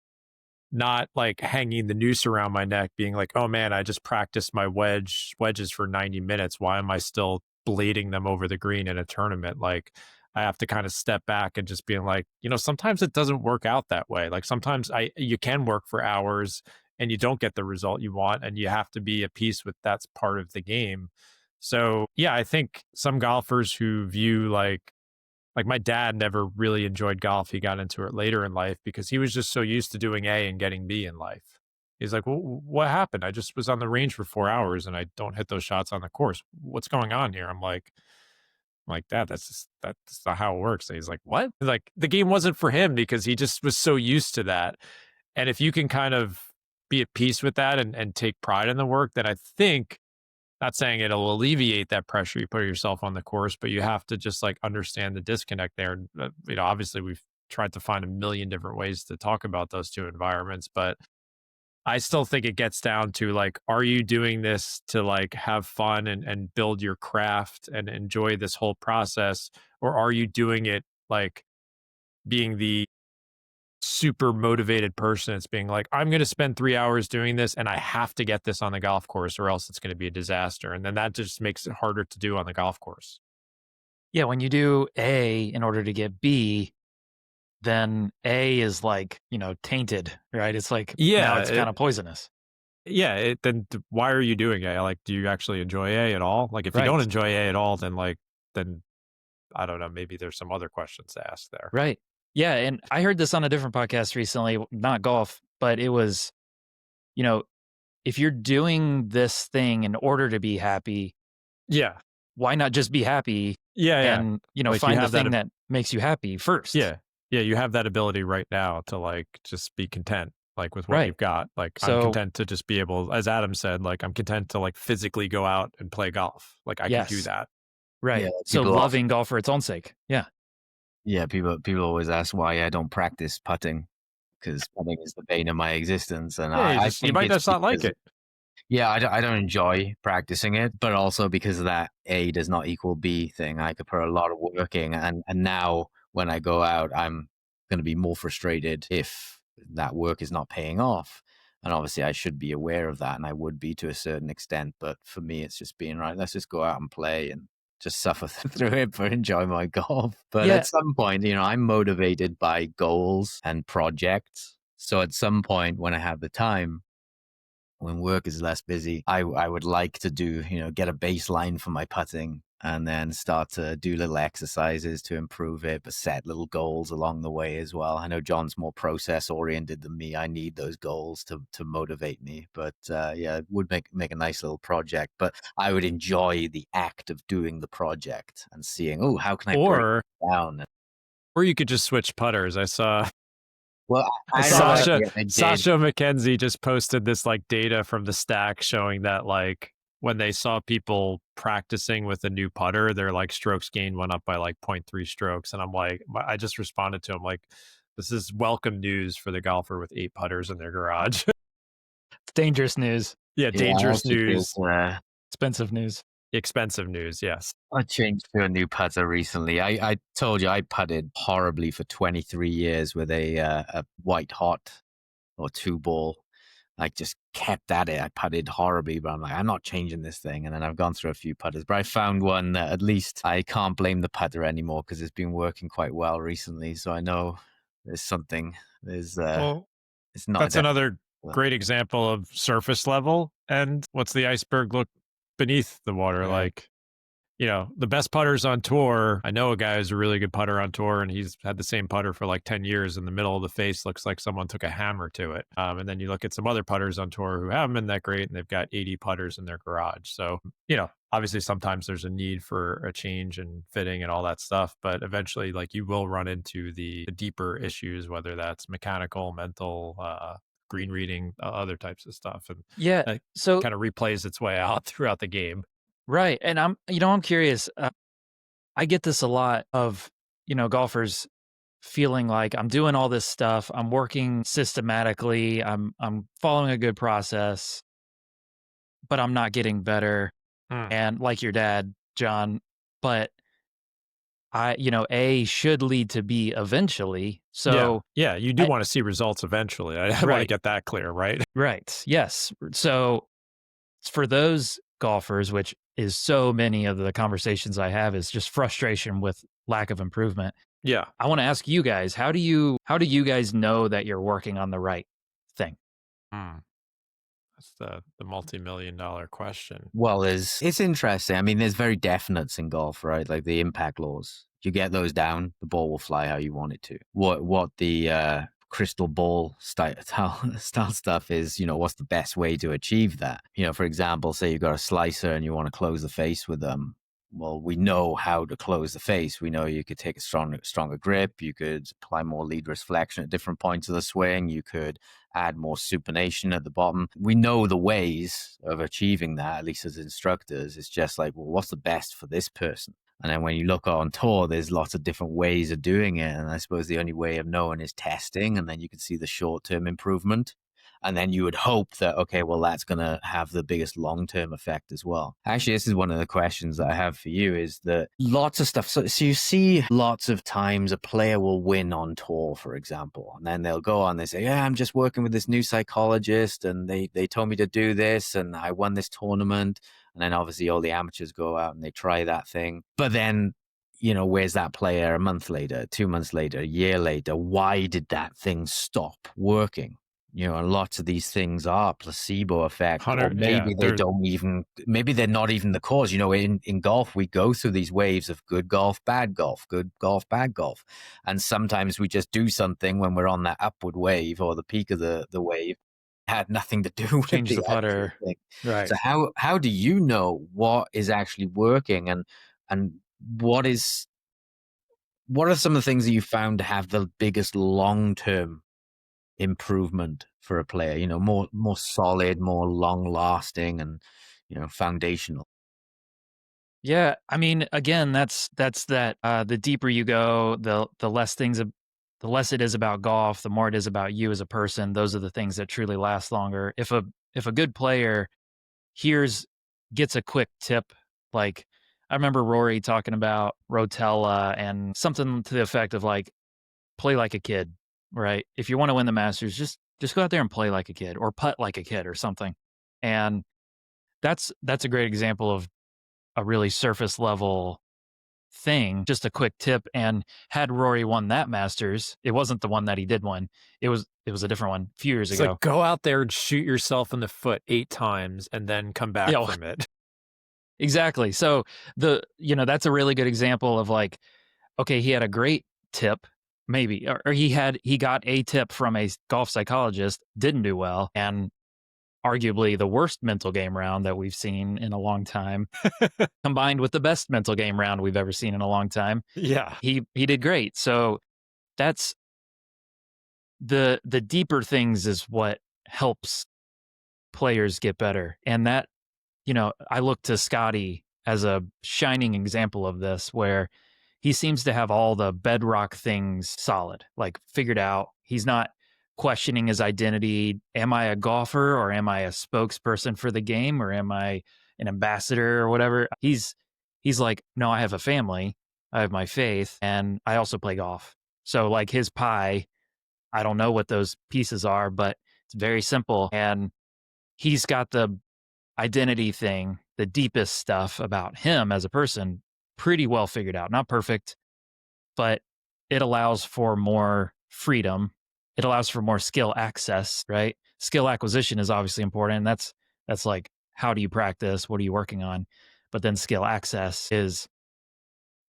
not like hanging the noose around my neck, being like, oh man, I just practiced my wedges for 90 minutes. Why am I still blading them over the green in a tournament? Like, I have to kind of step back and just being like, sometimes it doesn't work out that way. Like, sometimes you can work for hours and you don't get the result you want, and you have to be at peace with that's part of the game. So yeah, I think some golfers who view like my dad never really enjoyed golf. He got into it later in life because he was just so used to doing A and getting B in life. He's like, well, what happened? I just was on the range for 4 hours and I don't hit those shots on the course. What's going on here? I'm like, Dad, that's not how it works. And he's like, what? Like, the game wasn't for him because he just was so used to that. And if you can kind of be at peace with that and take pride in the work, then I think, not saying it'll alleviate that pressure you put yourself on the course, but you have to just like understand the disconnect there. And, obviously we've tried to find a million different ways to talk about those two environments, but I still think it gets down to like, are you doing this to like have fun and build your craft and enjoy this whole process? Or are you doing it like being the super motivated person? It's being like, I'm going to spend 3 hours doing this and I have to get this on the golf course or else it's going to be a disaster. And then that just makes it harder to do on the golf course. Yeah, when you do A in order to get B, then A is like, tainted, right? It's like now Yeah. it's kind of poisonous. Then why are you doing A? Like, do you actually enjoy A at all? Like, if you don't Right. enjoy A at all, then I don't know, maybe there's some other questions to ask there. Right. Yeah. And I heard this on a different podcast recently, not golf, but it was, you know, if you're doing this thing in order to be happy, Yeah. why not just be happy Yeah. Yeah. and, Like, you find the have that. thing that makes you happy first? Yeah. Yeah, you have that ability right now to like just be content like with what Right. you've got. Like I'm So, content to just be able, as Adam said, like I'm content to like physically go out and play golf. Like I can do yes. that. Yeah, Right. So people often, loving golf for its own sake. Yeah. yeah, people always ask why I don't practice putting because putting is the bane of my existence, and Yeah, I you think might it's just not like because it. yeah, I don't enjoy practicing it, but also because of that A does not equal B thing. I could put a lot of work in, and now when I go out, I'm going to be more frustrated if that work is not paying off. And obviously, I should be aware of that, and I would be to a certain extent. But for me, it's just being right. Let's just go out and play and just suffer through it, but enjoy my golf. But Yeah. at some point, I'm motivated by goals and projects. So at some point, when I have the time, when work is less busy, I would like to do, get a baseline for my putting and then start to do little exercises to improve it, but set little goals along the way as well. I know John's more process oriented than me. I need those goals to motivate me. But yeah, it would make a nice little project. But I would enjoy the act of doing the project and seeing, oh, how can I break Or it down? you could just switch putters. I saw Well, I I saw know that. I did. Sasha McKenzie just posted this like data from the stack showing that like when they saw people practicing with a new putter, their like strokes gain went up by like zero point 0.3 strokes. And I'm like, I just responded to him like, this is welcome news for the golfer with 8 putters in their garage. It's dangerous news, Yeah, Yeah, I dangerous actually did. news, expensive news. expensive news. Yes. I changed to a new putter recently. I told you I putted horribly for 23 years with a white hot or two ball. I just kept at it. I putted horribly, but I'm like, I'm not changing this thing. And then I've gone through a few putters, but I found one that at least I can't blame the putter anymore because it's been working quite well recently. So I know there's something. Well, It's not a that's definite. another great example of surface level. And what's the iceberg look beneath the water Right. like? The best putters on tour. I know a guy who's a really good putter on tour, and he's had the same putter for like 10 years. In the middle of the face looks like someone took a hammer to it. And then you look at some other putters on tour who haven't been that great, and they've got 80 putters in their garage. So, obviously sometimes there's a need for a change and fitting and all that stuff, but eventually, like you will run into the deeper issues, whether that's mechanical, mental, green reading, other types of stuff. And Yeah. that So, kind of replays its way out throughout the game. right. And I'm curious. I get this a lot of, golfers feeling like I'm doing all this stuff. I'm working systematically. I'm following a good process, but I'm not getting better. Hmm. And like your dad, John, but A should lead to B eventually. Yeah. So, Yeah, you do I, wanna see results eventually. I wanna right, get that clear, right? right. Yes. So for those golfers, which is so many of the conversations I have is just frustration with lack of improvement. Yeah. I want to ask you guys, how do you guys know that you're working on the right thing? Hmm. That's the multi-million dollar question. Well, it's interesting. I mean, there's very definites in golf, right? Like the impact laws. You get those down, the ball will fly how you want it to. What the crystal ball style stuff is, what's the best way to achieve that? For example, say you've got a slicer and you want to close the face with them. Well, we know how to close the face. We know you could take a stronger grip. You could apply more lead reflection at different points of the swing. You could add more supination at the bottom. We know the ways of achieving that, at least as instructors. It's just like, well, what's the best for this person? And then when you look on tour, there's lots of different ways of doing it. And I suppose the only way of knowing is testing. And then you can see the short term improvement. And then you would hope that, okay, well, that's going to have the biggest long term effect as well. Actually, this is one of the questions that I have for you is that lots of stuff. So you see lots of times a player will win on tour, for example, and then they'll go on, they say, yeah, I'm just working with this new psychologist and they told me to do this and I won this tournament. And then obviously all the amateurs go out and they try that thing. But then where's that player a month later, 2 months later, a year later? Why did that thing stop working? And lots of these things are placebo effect, or 100, yeah, maybe maybe they're not even the cause. In golf, we go through these waves of good golf, bad golf, good golf, bad golf. And sometimes we just do something when we're on that upward wave or the peak of the wave, had nothing to do with Change the the actual putter. thing. So Right. how do you know what is actually working and what is What are some of the things that you found to have the biggest long-term improvement for a player? More solid, more long-lasting, and foundational. Yeah, I mean, again, that's that the deeper you go, the less it is about golf, the more it is about you as a person. Those are the things that truly last longer. If a good player hears gets a quick tip, like I remember Rory talking about Rotella and something to the effect of like play like a kid, right? If you want to win the Masters, just go out there and play like a kid or putt like a kid or something. And that's a great example of a really surface level thing, just a quick tip. And had Rory won that Masters, it wasn't the one that he did win. It was a different one a few years It's like, ago. go out there and shoot yourself in the foot 8 times and then come back Yeah, from it. exactly. So that's a really good example of like, okay, he had a great tip, maybe, or he got a tip from a golf psychologist, didn't do well, and arguably the worst mental game round that we've seen in a long time, combined with the best mental game round we've ever seen in a long time. Yeah. He did great. So that's the deeper things is what helps players get better. And that, I look to Scotty as a shining example of this, where he seems to have all the bedrock things solid, like figured out. He's not questioning his identity. Am I a golfer or am I a spokesperson for the game or am I an ambassador or whatever? He's like, no, I have a family, I have my faith, and I also play golf. So like his pie, I don't know what those pieces are, but it's very simple. And he's got the identity thing, the deepest stuff about him as a person, pretty well figured out. Not perfect, but it allows for more freedom. It allows for more skill access, right? Skill acquisition is obviously important. And that's like, how do you practice? What are you working on? But then skill access is,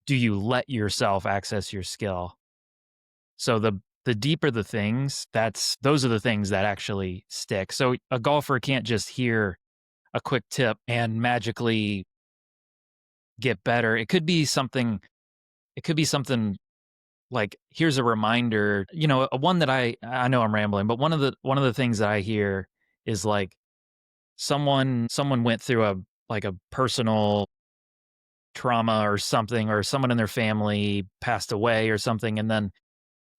do you let yourself access your skill? So the deeper the things, those are the things that actually stick. So a golfer can't just hear a quick tip and magically get better. It could be something like, here's a reminder, a one that I know I'm rambling, but one of the things that I hear is like someone went through a personal trauma or something, or someone in their family passed away or something, and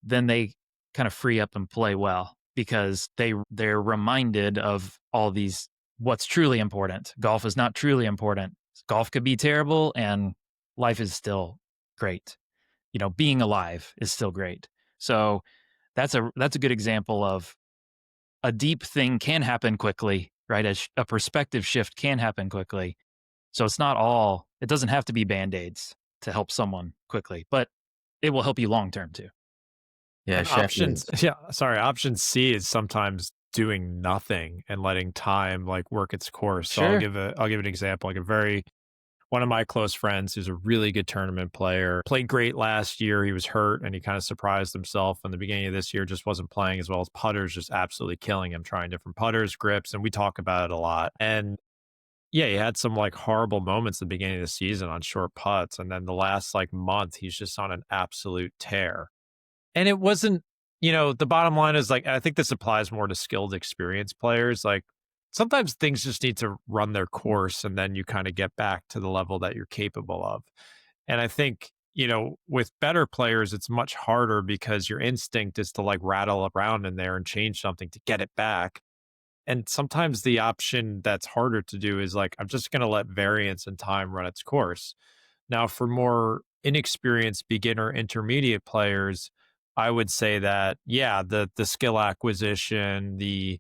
then they kind of free up and play well because they're reminded of all these, what's truly important. Golf is not truly important. Golf could be terrible and life is still great. Being alive is still great. So that's a good example of a deep thing can happen quickly, right? A perspective shift can happen quickly. So it doesn't have to be band-aids to help someone quickly, but it will help you long term too. Yeah, And Scheffler. option C is sometimes doing nothing and letting time like work its course. So Sure. I'll give an example. Like one of my close friends who's a really good tournament player, played great last year. He was hurt and he kind of surprised himself in the beginning of this year, just wasn't playing as well as putters, just absolutely killing him, trying different putters, grips, and we talk about it a lot. And yeah, he had some like horrible moments at the beginning of the season on short putts. And then the last like month, he's just on an absolute tear. And it wasn't, the bottom line is like, I think this applies more to skilled, experienced players. Like sometimes things just need to run their course and then you kind of get back to the level that you're capable of. And I think, with better players, it's much harder because your instinct is to like rattle around in there and change something to get it back. And sometimes the option that's harder to do is like, I'm just going to let variance and time run its course. Now, for more inexperienced beginner intermediate players, I would say that, yeah, the skill acquisition, the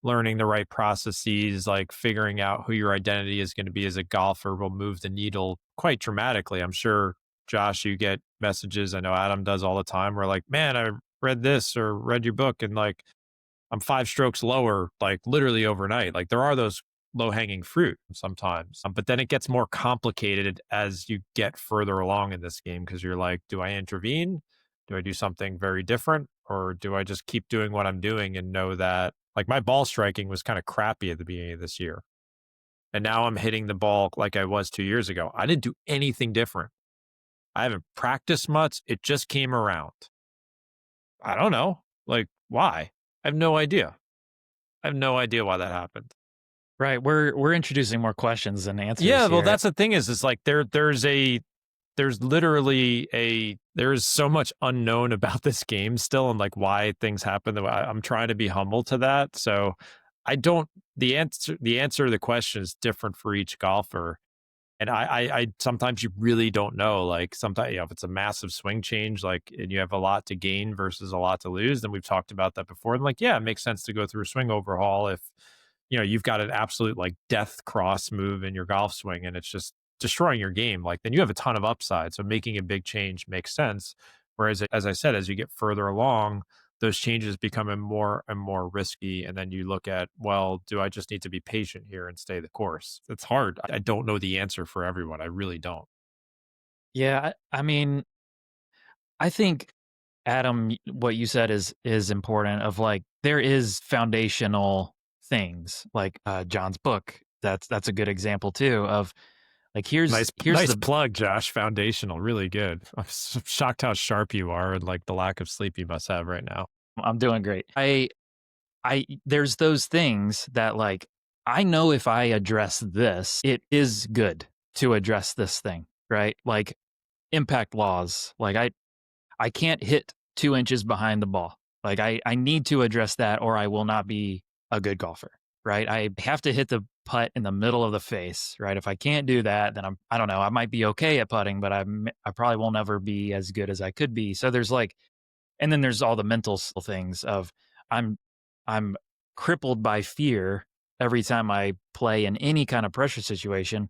learning the right processes, like figuring out who your identity is going to be as a golfer will move the needle quite dramatically. I'm sure, Josh, you get messages. I know Adam does all the time. Where like, man, I read this or read your book, and like I'm 5 strokes lower, like literally overnight. Like there are those low hanging fruit sometimes, but then it gets more complicated as you get further along in this game because you're like, do I intervene? Do I do something very different? Or do I just keep doing what I'm doing and know that like my ball striking was kind of crappy at the beginning of this year. And now I'm hitting the ball like I was 2 years ago. I didn't do anything different. I haven't practiced much. It just came around. I don't know. Like, why? I have no idea. I have no idea why that happened. Right. We're introducing more questions than answers Yeah, well, here. that's the thing is like there's literally there's so much unknown about this game still and like why things happen. I'm trying to be humble to that. So I don't the answer to the question is different for each golfer. And I sometimes you really don't know. Like sometimes, if it's a massive swing change, like and you have a lot to gain versus a lot to lose, then we've talked about that before. And like, yeah, it makes sense to go through a swing overhaul if you've got an absolute like death cross move in your golf swing and it's just destroying your game. Like then you have a ton of upside. So making a big change makes sense. Whereas, as I said, as you get further along, those changes become more and more risky. And then you look at, well, do I just need to be patient here and stay the course? It's hard. I don't know the answer for everyone. I really don't. Yeah, I mean, I think Adam, what you said is important. Of like, there is foundational things like John's book. That's a good example too. Of like, here's Nice the plug, Josh. Foundational, really good. I'm shocked how sharp you are and like the lack of sleep you must have right now. I'm doing great. I there's those things that like I know if I address this, it is good to address this thing, right? Like impact laws. Like I can't hit 2 inches behind the ball. Like I need to address that or I will not be a good golfer, right? I have to hit the putt in the middle of the face, right? If I can't do that, then I don't know, I might be okay at putting, but I probably won't ever be as good as I could be. So there's like, and then there's all the mental things of I'm I'm crippled by fear every time I play in any kind of pressure situation.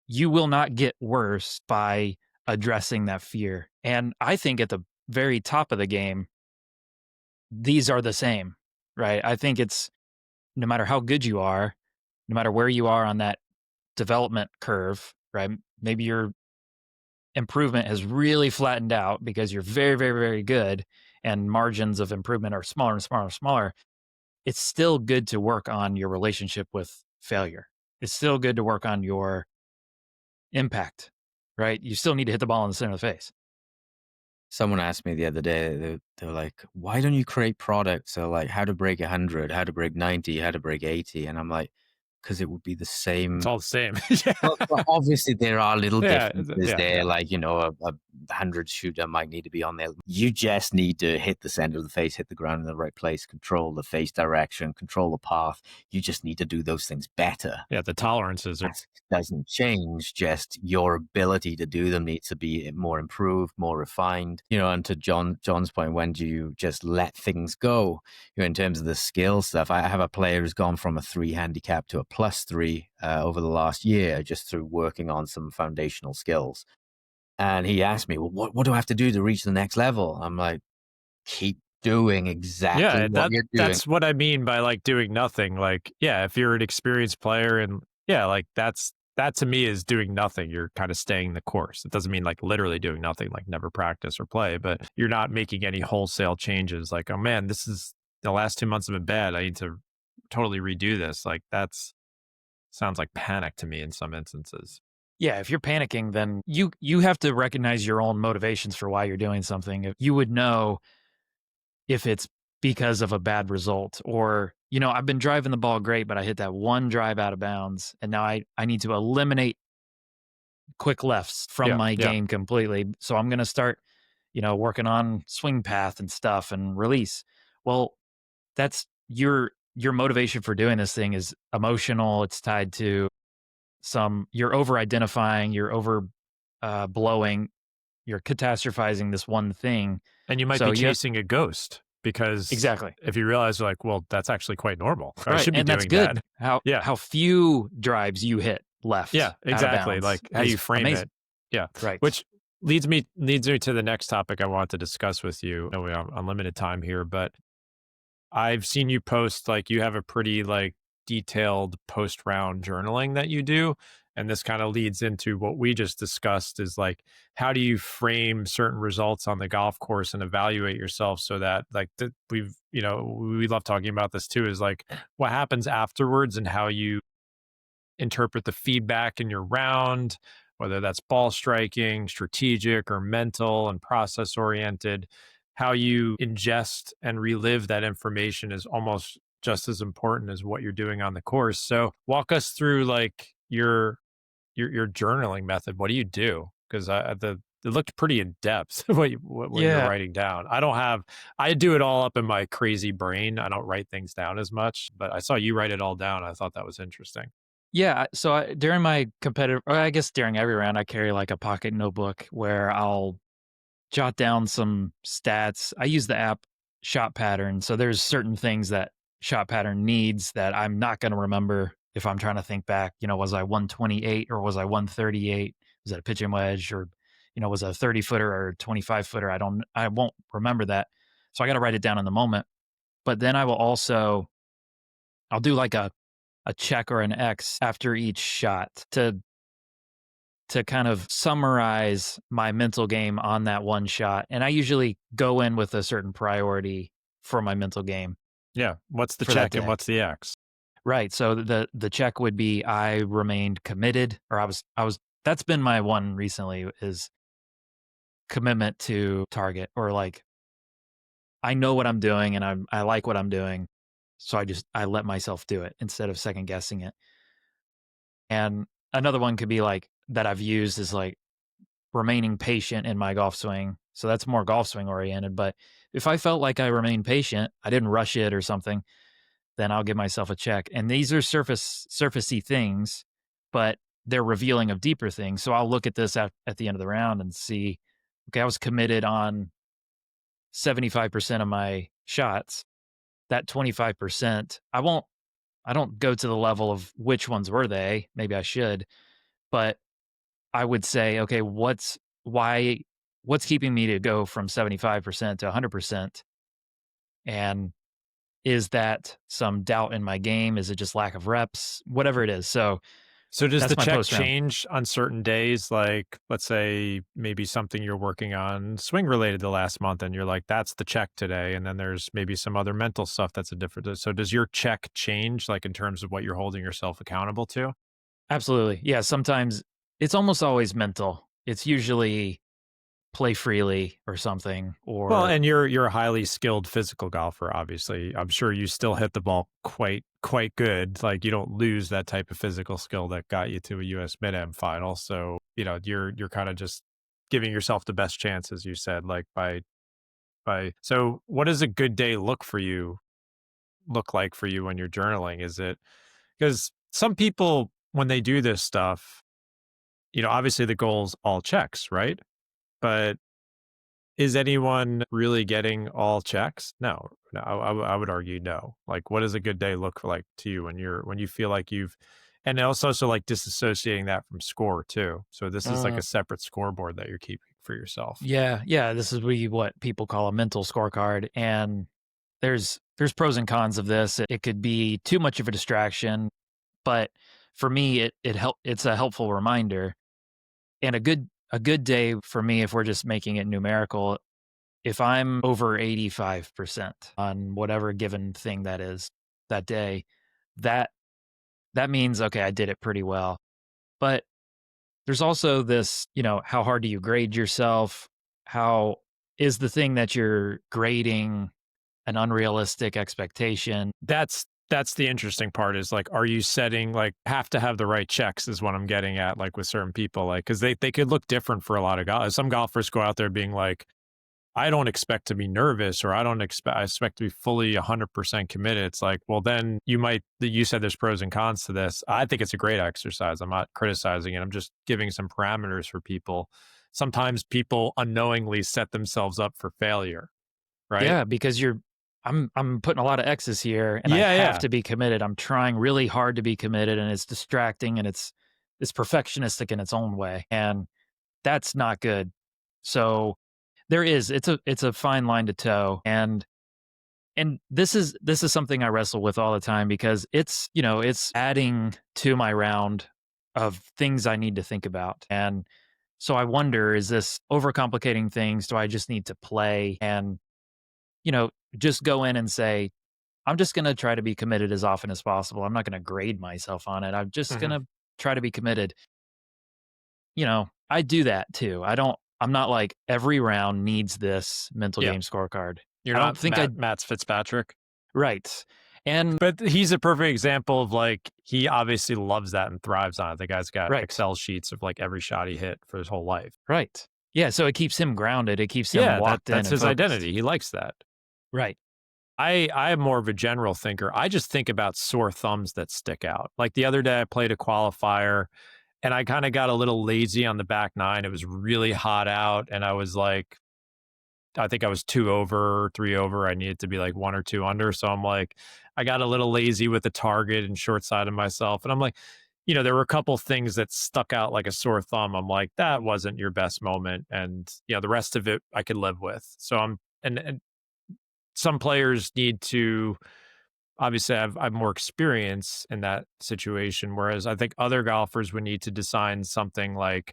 You will not get worse by addressing that fear. And I think at the very top of the game, these are the same, right? I think it's no matter how good you are, no matter where you are on that development curve, right? Maybe your improvement has really flattened out because you're very, very, very good and margins of improvement are smaller and smaller and smaller. It's still good to work on your relationship with failure. It's still good to work on your impact, right? You still need to hit the ball in the center of the face. Someone asked me the other day, they were like, why don't you create products? So like how to break 100, how to break 90, how to break 80. And I'm like, because it would be the It's same. all the same. Well, obviously there are little Yeah. differences Yeah. there. Yeah. Like, a 100 shooter might need to be on there. You just need to hit the center of the face, hit the ground in the right place, control the face direction, control the path. You just need to do those things better. Yeah. The tolerances are. That doesn't change. Just your ability to do them needs to be more improved, more refined. And to John's point, when do you just let things go? In terms of the skill stuff, I have a player who's gone from a 3 handicap to a +3 over the last year, just through working on some foundational skills. And he asked me, well, what do I have to do to reach the next level? I'm like, keep doing exactly Yeah, what you're doing. that's what I mean by like doing nothing. Like, yeah, if you're an experienced player and yeah, like that to me is doing nothing. You're kind of staying the course. It doesn't mean like literally doing nothing, like never practice or play, but you're not making any wholesale changes. Like, oh man, this is the last 2 months have been bad. I need to totally redo this. Like that's sounds like panic to me in some instances. Yeah, if you're panicking, then you have to recognize your own motivations for why you're doing something. If you would know if it's because of a bad result or, I've been driving the ball great, but I hit that one drive out of bounds and now I need to eliminate quick lefts from Yeah, my yeah. game completely. So I'm going to start, working on swing path and stuff and release. Well, that's your motivation for doing this thing is emotional. It's tied to you're over identifying, you're over blowing, you're catastrophizing this one thing. And you might So be you have chasing a ghost because exactly. if you realize like, well, that's actually quite normal. I Right, should be and that's doing good. that. How Yeah. how few drives you hit Yeah, left out of exactly, bounds like, how you is frame it. amazing. Yeah, Right. which leads me to the next topic I want to discuss with you. I know we have unlimited time here, but I've seen you post, like, you have a pretty, like, detailed post-round journaling that you do, and this kinda leads into what we just discussed is, like, how do you frame certain results on the golf course and evaluate yourself so that, like, we love talking about this too, is, like, what happens afterwards and how you interpret the feedback in your round. whether that's ball striking, strategic, or mental and process oriented. How you ingest and relive that information is almost just as important as what you're doing on the course. So walk us through like your journaling method. What do you do? Because the it looked pretty in depth what you're Yeah. writing down. I don't have I do it all up in my crazy brain. I don't write things down as much, but I saw you write it all down. I thought that was interesting. Yeah, so during my competitive, or I guess during every round, I carry like a pocket notebook where I'll jot down some stats. I use the app Shot Pattern. So there's certain things that Shot Pattern needs that I'm not going to remember if I'm trying to think back. Was I 128 or was I 138? Was that a pitching wedge or, was it a 30 footer or 25 footer? I won't remember that. So I got to write it down in the moment. But then I'll do like a check or an X after each shot to kind of summarize my mental game on that one shot. And I usually go in with a certain priority for my mental game Yeah. What's the for that check and day. what's the X? Right. So the check would be I remained committed, or I was that's been my one recently is commitment to target, or like I know what I'm doing and I like what I'm doing. So I let myself do it instead of second guessing it. And another one could be like that I've used is like remaining patient in my golf swing. So that's more golf swing oriented. But if I felt like I remained patient, I didn't rush it or something, then I'll give myself a check. And these are surfacey things, but they're revealing of deeper things. So I'll look at this at the end of the round and see, okay, I was committed on 75% of my shots. That 25%, I don't go to the level of which ones were they. Maybe I should, but I would say, okay, what's keeping me to go from 75% to 100%? And is that some doubt in my game? Is it just lack of reps? Whatever it is. So So does the that's my check post round. change on certain days? Like, let's say maybe something you're working on swing related the last month, and you're like, that's the check today. And then there's maybe some other mental stuff that's a different. So does your check change, like in terms of what you're holding yourself accountable to? Absolutely. Yeah. Sometimes it's almost always mental. It's usually play freely or something, Well, or and you're a highly skilled physical golfer, obviously. I'm sure you still hit the ball quite good. Like you don't lose that type of physical skill that got you to a US Mid-Am final. So, you're kind of just giving yourself the best chance, as you said, like by so what does a good day look like for you when you're journaling? Is it because some people when they do this stuff, obviously the goal's all checks, right? But is anyone really getting all checks? No, no, I would argue no. Like, what does a good day look like to you when you feel like you've, and also like disassociating that from score too. So this is like uh, a separate scoreboard that you're keeping for yourself. yeah. This is what people call a mental scorecard, and there's pros and cons of this. It could be too much of a distraction, but for me, it's a helpful reminder. And a good day for me, if we're just making it numerical, if I'm over 85% on whatever given thing that is that day, that that means okay, I did it pretty well. But there's also this, how hard do you grade yourself? How is the thing that you're grading an unrealistic expectation? That's the interesting part is like, are you setting like have to have the right checks is what I'm getting at, like with certain people, like, cause they could look different for a lot of guys. Some golfers go out there being like, I don't expect to be nervous or I expect to be fully 100% committed. It's like, well, then you said there's pros and cons to this. I think it's a great exercise. I'm not criticizing it. I'm just giving some parameters for people. Sometimes people unknowingly set themselves up for failure, right? Yeah, because I'm putting a lot of X's here and I Yeah, have yeah. to be committed. I'm trying really hard to be committed and it's distracting and it's perfectionistic in its own way. And that's not good. So it's a fine line to toe. And this is something I wrestle with all the time because it's adding to my round of things I need to think about. And so I wonder, is this overcomplicating things? Do I just need to play and, you know, just go in and say, I'm just going to try to be committed as often as possible. I'm not going to grade myself on it. I'm just going Mhm. to try to be committed. I do that too. I'm not like every round needs this mental Yeah. game scorecard. You're I don't not think I Matt's Fitzpatrick. right. And But he's a perfect example of like he obviously loves that and thrives on it. The guy's got right. Excel sheets of like every shot he hit for his whole life. Right. Yeah, so it keeps him grounded. It keeps him Yeah, locked in that's and his focused. identity. He likes that. Right. I am more of a general thinker. I just think about sore thumbs that stick out. Like the other day I played a qualifier and I kind of got a little lazy on the back nine. It was really hot out and I was like I think I was 2 over, 3 over. I needed to be like 1 or 2 under. So I'm like, I got a little lazy with the target and short sided myself. And I'm like, there were a couple things that stuck out like a sore thumb. I'm like, that wasn't your best moment. And, the rest of it I could live with. So and some players need to obviously have more experience in that situation. Whereas I think other golfers would need to design something like,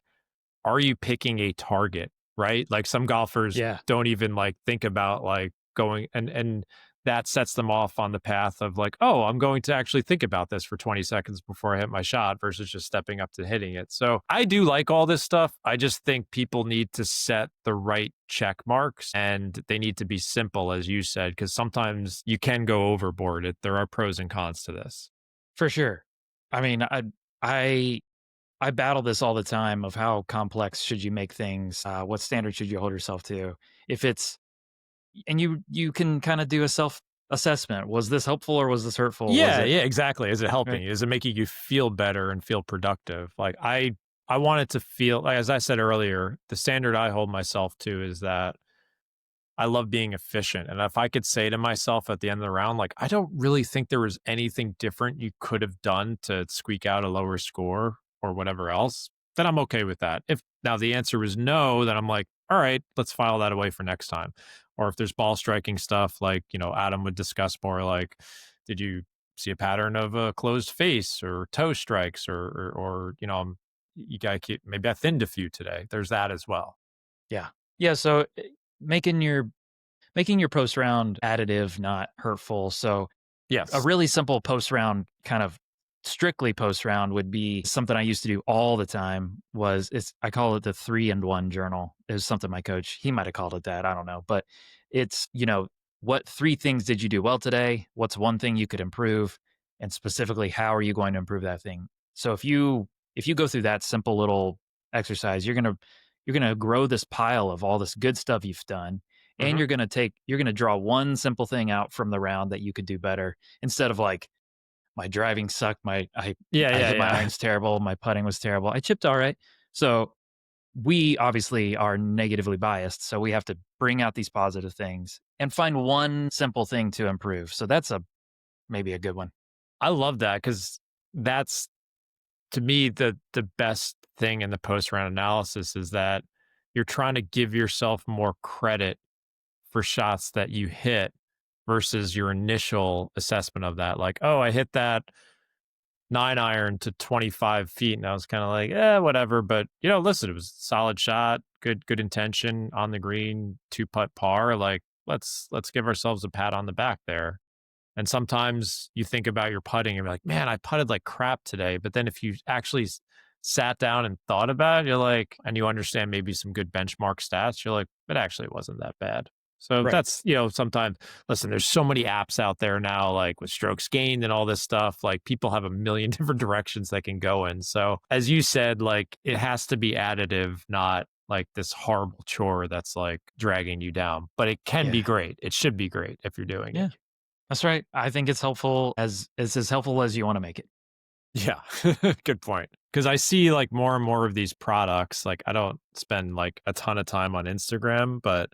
are you picking a target, right? Like some golfers Yeah. don't even like think about like going and that sets them off on the path of like, oh, I'm going to actually think about this for 20 seconds before I hit my shot versus just stepping up to hitting it. So I do like all this stuff. I just think people need to set the right check marks and they need to be simple, as you said, because sometimes you can go overboard. There are pros and cons to this. For sure. I mean, I I battle this all the time of how complex should you make things? What standard should you hold yourself to? If it's and you can kind of do a self assessment. Was this helpful or was this hurtful? Was Yeah, it yeah, exactly. Is it helping right? you? Is it making you feel better and feel productive? Like I want it to feel like as I said earlier, the standard I hold myself to is that I love being efficient. And if I could say to myself at the end of the round, like, I don't really think there was anything different you could have done to squeak out a lower score or whatever else, then I'm okay with that. If now the answer was no, then I'm like, all right, let's file that away for next time. Or if there's ball striking stuff, like, Adam would discuss more like, did you see a pattern of a closed face or toe strikes or you got to keep, maybe I thinned a few today. There's that as well. Yeah. Yeah. So making your making your post round additive, not hurtful. So a Yes. really simple post round kind of strictly post round would be something I used to do all the time was I call it the 3-and-1 journal. Is something my coach, he might have called it that, I don't know, but it's, what 3 things did you do well today? What's one thing you could improve? And specifically, how are you going to improve that thing? So if you go through that simple little exercise, you're going to grow this pile of all this good stuff you've done, and Hmm. you're going to draw one simple thing out from the round that you could do better, instead of like, my driving sucked, Yeah, I yeah, hit my yeah. irons terrible, my putting was terrible, I chipped all right. So we obviously are negatively biased, so we have to bring out these positive things and find one simple thing to improve. So that's a maybe a good one. I love that because that's to me the best thing in the post round analysis is that you're trying to give yourself more credit for shots that you hit versus your initial assessment of that. Like, oh, I hit that 9 iron to 25 feet, and I was kind of like, whatever. But listen, it was a solid shot, good intention on the green, 2 putt par. Like, let's give ourselves a pat on the back there. And sometimes you think about your putting and you're like, man, I putted like crap today. But then if you actually sat down and thought about it, you're like, and you understand maybe some good benchmark stats, you're like, it actually wasn't that bad. So Right. that's, sometimes, listen, there's so many apps out there now, like with strokes gained and all this stuff. Like people have a million different directions they can go in. So as you said, like it has to be additive, not like this horrible chore that's like dragging you down. But it can Yeah. be great. It should be great if you're doing it. Yeah. That's right. I think it's helpful as helpful as you want to make it. Yeah, good point. Because I see like more and more of these products. Like I don't spend like a ton of time on Instagram, but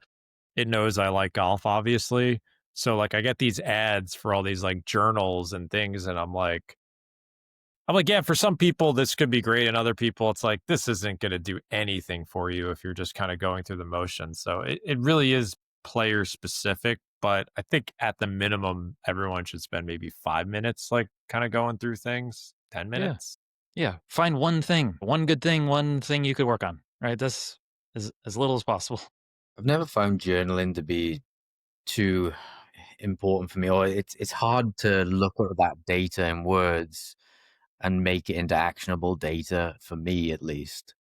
it knows I like golf, obviously. So like I get these ads for all these like journals and things, and I'm like, yeah, for some people this could be great, and other people it's like this isn't going to do anything for you if you're just kind of going through the motions. So it really is player specific, but I think at the minimum everyone should spend maybe 5 minutes like kind of going through things, ten Yeah. minutes. Yeah. Find one thing, one good thing, one thing you could work on. Right. That's as little as possible. I've never found journaling to be too important for me, or it's hard to look at that data in words and make it into actionable data for me, at least.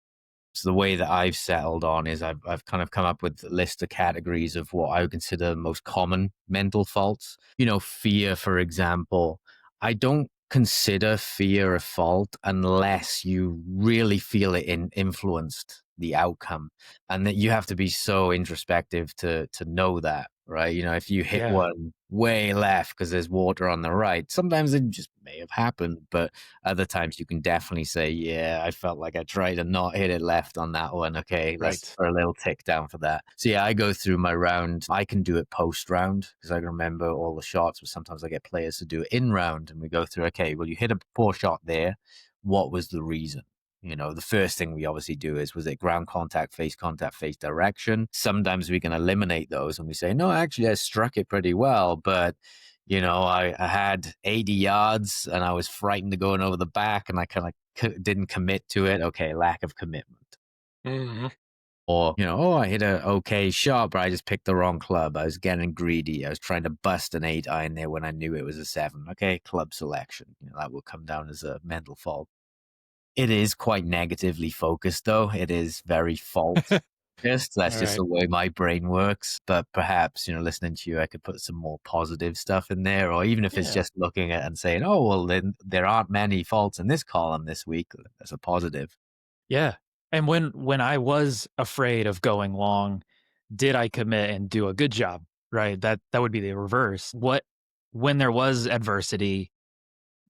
So the way that I've settled on is I've kind of come up with a list of categories of what I would consider the most common mental faults. Fear, for example. I don't consider fear a fault unless you really feel it influenced the outcome, and that you have to be so introspective to know that, right? If you hit Yeah. one way left because there's water on the right, sometimes it just may have happened, but other times you can definitely say, yeah, I felt like I tried to not hit it left on that one. Okay, let's Right. put a little tick down for that. So yeah, I go through my round. I can do it post round because I can remember all the shots, but sometimes I get players to do it in round and we go through, okay, well, you hit a poor shot there. What was the reason? The first thing we obviously do is, was it ground contact, face direction? Sometimes we can eliminate those and we say, no, actually, I struck it pretty well, but I had 80 yards and I was frightened to going over the back and I kind of didn't commit to it. Okay, lack of commitment. Hmm. Or, oh, I hit a okay shot, but I just picked the wrong club. I was getting greedy. I was trying to bust an 8 iron there when I knew it was a 7. Okay, club selection. That will come down as a mental fault. It is quite negatively focused, though. It is very fault focused. That's All just right. the way my brain works. But perhaps, listening to you, I could put some more positive stuff in there, or even if it's Yeah. just looking at and saying, "Oh, well, then there aren't many faults in this column this week." That's a positive. Yeah. And when I was afraid of going long, did I commit and do a good job? Right? That would be the reverse. What when there was adversity,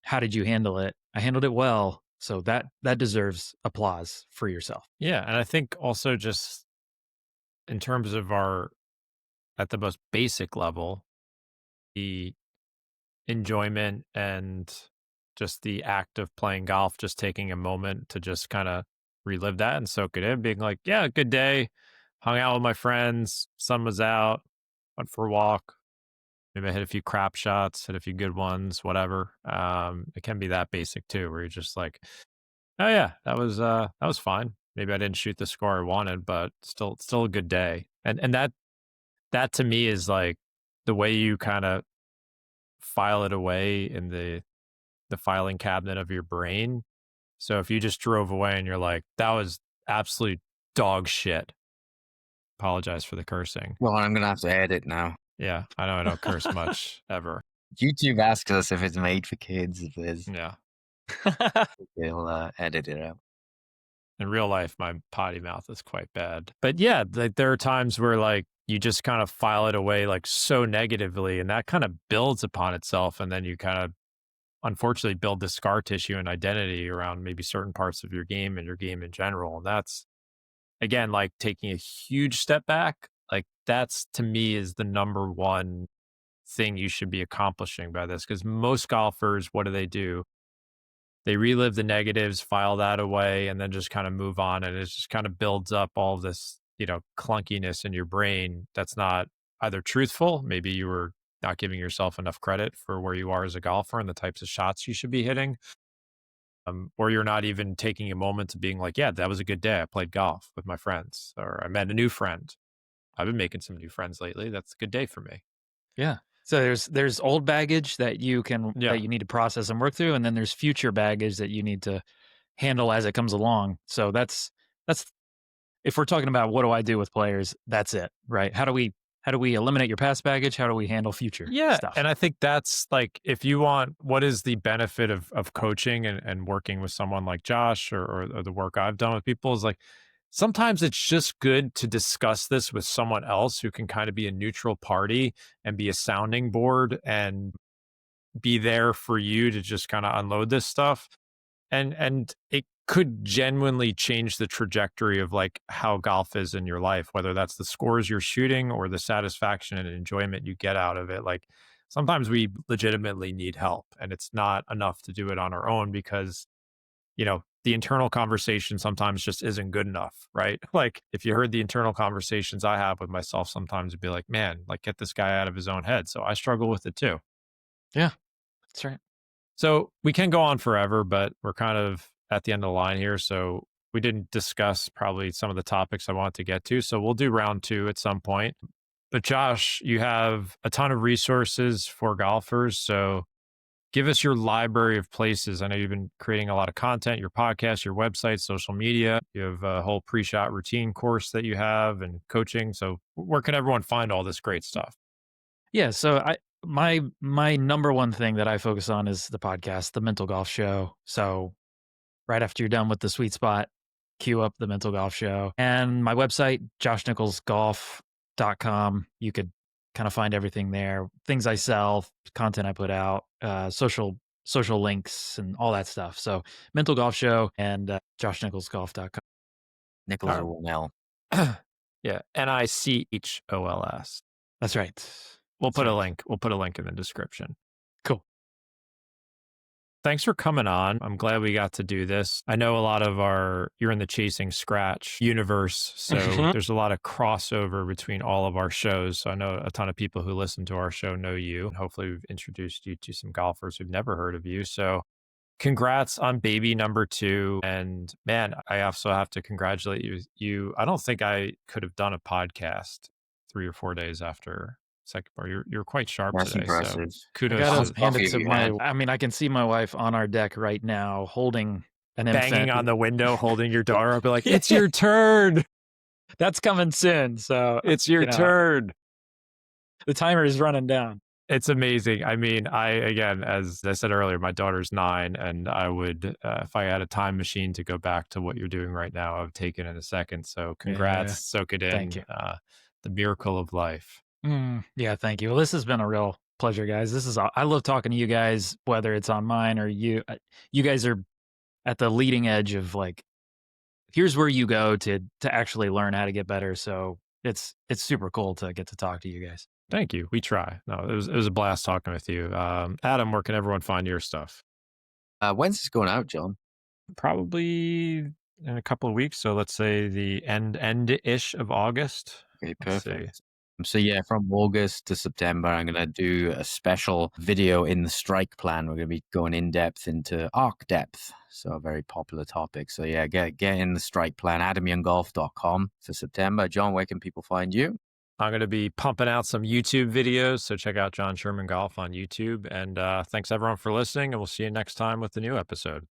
how did you handle it? I handled it well. So that deserves applause for yourself. Yeah, and I think also just in terms of our at the most basic level, the enjoyment and just the act of playing golf, just taking a moment to just kind of relive that and soak it in, being like, yeah, good day, hung out with my friends, sun was out, went for a walk, maybe I hit a few crap shots, hit a few good ones, whatever. It can be that basic too, where you're just like, oh yeah, that was fine. Maybe I didn't shoot the score I wanted, but still a good day. And that to me is like the way you kind of file it away in the filing cabinet of your brain. So if you just drove away and you're like, that was absolute dog shit. Apologize for the cursing. Well, I'm gonna have to edit now. Yeah, I know I don't curse much ever. YouTube asks us if it's made for kids. If it is, Yeah. they'll edit it out. In real life, my potty mouth is quite bad. But yeah, like there are times where like you just kind of file it away like so negatively and that kind of builds upon itself. And then you kind of unfortunately build this scar tissue and identity around maybe certain parts of your game and your game in general. And that's again like taking a huge step back. Like that's to me is the number one thing you should be accomplishing by this. Because most golfers, what do? They relive the negatives, file that away, and then just kind of move on. And it just kind of builds up all this, clunkiness in your brain that's not either truthful. Maybe you were not giving yourself enough credit for where you are as a golfer and the types of shots you should be hitting. Or you're not even taking a moment to being like, yeah, that was a good day. I played golf with my friends, or I met a new friend. I've been making some new friends lately. That's a good day for me. Yeah. So there's old baggage that Yeah. you need to process and work through, and then there's future baggage that you need to handle as it comes along. So that's if we're talking about what do I do with players, that's it, right? How do we eliminate your past baggage? How do we handle future Yeah, stuff? and I think that's like if you want what is the benefit of coaching and working with someone like Josh or the work I've done with people is like sometimes it's just good to discuss this with someone else who can kind of be a neutral party and be a sounding board and be there for you to just kind of unload this stuff and it could genuinely change the trajectory of like how golf is in your life, whether that's the scores you're shooting or the satisfaction and enjoyment you get out of it. Like sometimes we legitimately need help and it's not enough to do it on our own because the internal conversation sometimes just isn't good enough, right? Like if you heard the internal conversations I have with myself sometimes it'd be like, man, like get this guy out of his own head. So I struggle with it too. Yeah, that's right. So we can go on forever, but we're kind of at the end of the line here. So we didn't discuss probably some of the topics I want to get to. So we'll do round two at some point. But Josh, you have a ton of resources for golfers. So give us your library of places. I know you've been creating a lot of content, your podcast, your website, social media. You have a whole pre-shot routine course that you have and coaching. So where can everyone find all this great stuff? Yeah, so my number one thing that I focus on is the podcast, The Mental Golf Show. So right after you're done with the sweet spot, queue up The Mental Golf Show. And my website, joshnicholsgolf.com. You could kind of find everything there. Things I sell, content I put out, social links and all that stuff. So Mental Golf Show and joshnicholsgolf.com. Nichols All with one L. right. Yeah. Nichols. That's right. We'll That's put a right. link. We'll put a link in the description. Cool. Thanks for coming on. I'm glad we got to do this. I know a lot of you're in the Chasing Scratch universe. So there's a lot of crossover between all of our shows. So I know a ton of people who listen to our show know you. And hopefully we've introduced you to some golfers who've never heard of you. So congrats on baby number 2. And man, I also have to congratulate you. I don't think I could have done a podcast 3 or 4 days after second part. You're quite sharp That's today. impressive. So I kudos gotta to hand coffee it if to you had. I mean, I can see my wife on our deck right now holding an banging infant. on the window, holding your daughter up, be like, it's your turn. That's coming soon. So It's your turn. the timer is running down. It's amazing. I mean, again, as I said earlier, my daughter's 9, and I would, if I had a time machine to go back to what you're doing right now, I would take it in a second. So congrats, Yeah. soak it in. Thank you. The miracle of life. Yeah, thank you. Well, this has been a real pleasure, guys. I love talking to you guys, whether it's on mine or you. You guys are at the leading edge of like, here's where you go to actually learn how to get better. So it's super cool to get to talk to you guys. Thank you. We try. No, it was a blast talking with you. Adam, where can everyone find your stuff? When's this going out, John? Probably in a couple of weeks. So let's say the end-ish of August. Okay, Let's see. perfect. So yeah, from August to September, I'm going to do a special video in the strike plan. We're going to be going in depth into arc depth. So a very popular topic. So yeah, get in the strike plan, adamyounggolf.com for September. John, where can people find you? I'm going to be pumping out some YouTube videos. So check out John Sherman Golf on YouTube. And thanks everyone for listening. And we'll see you next time with the new episode.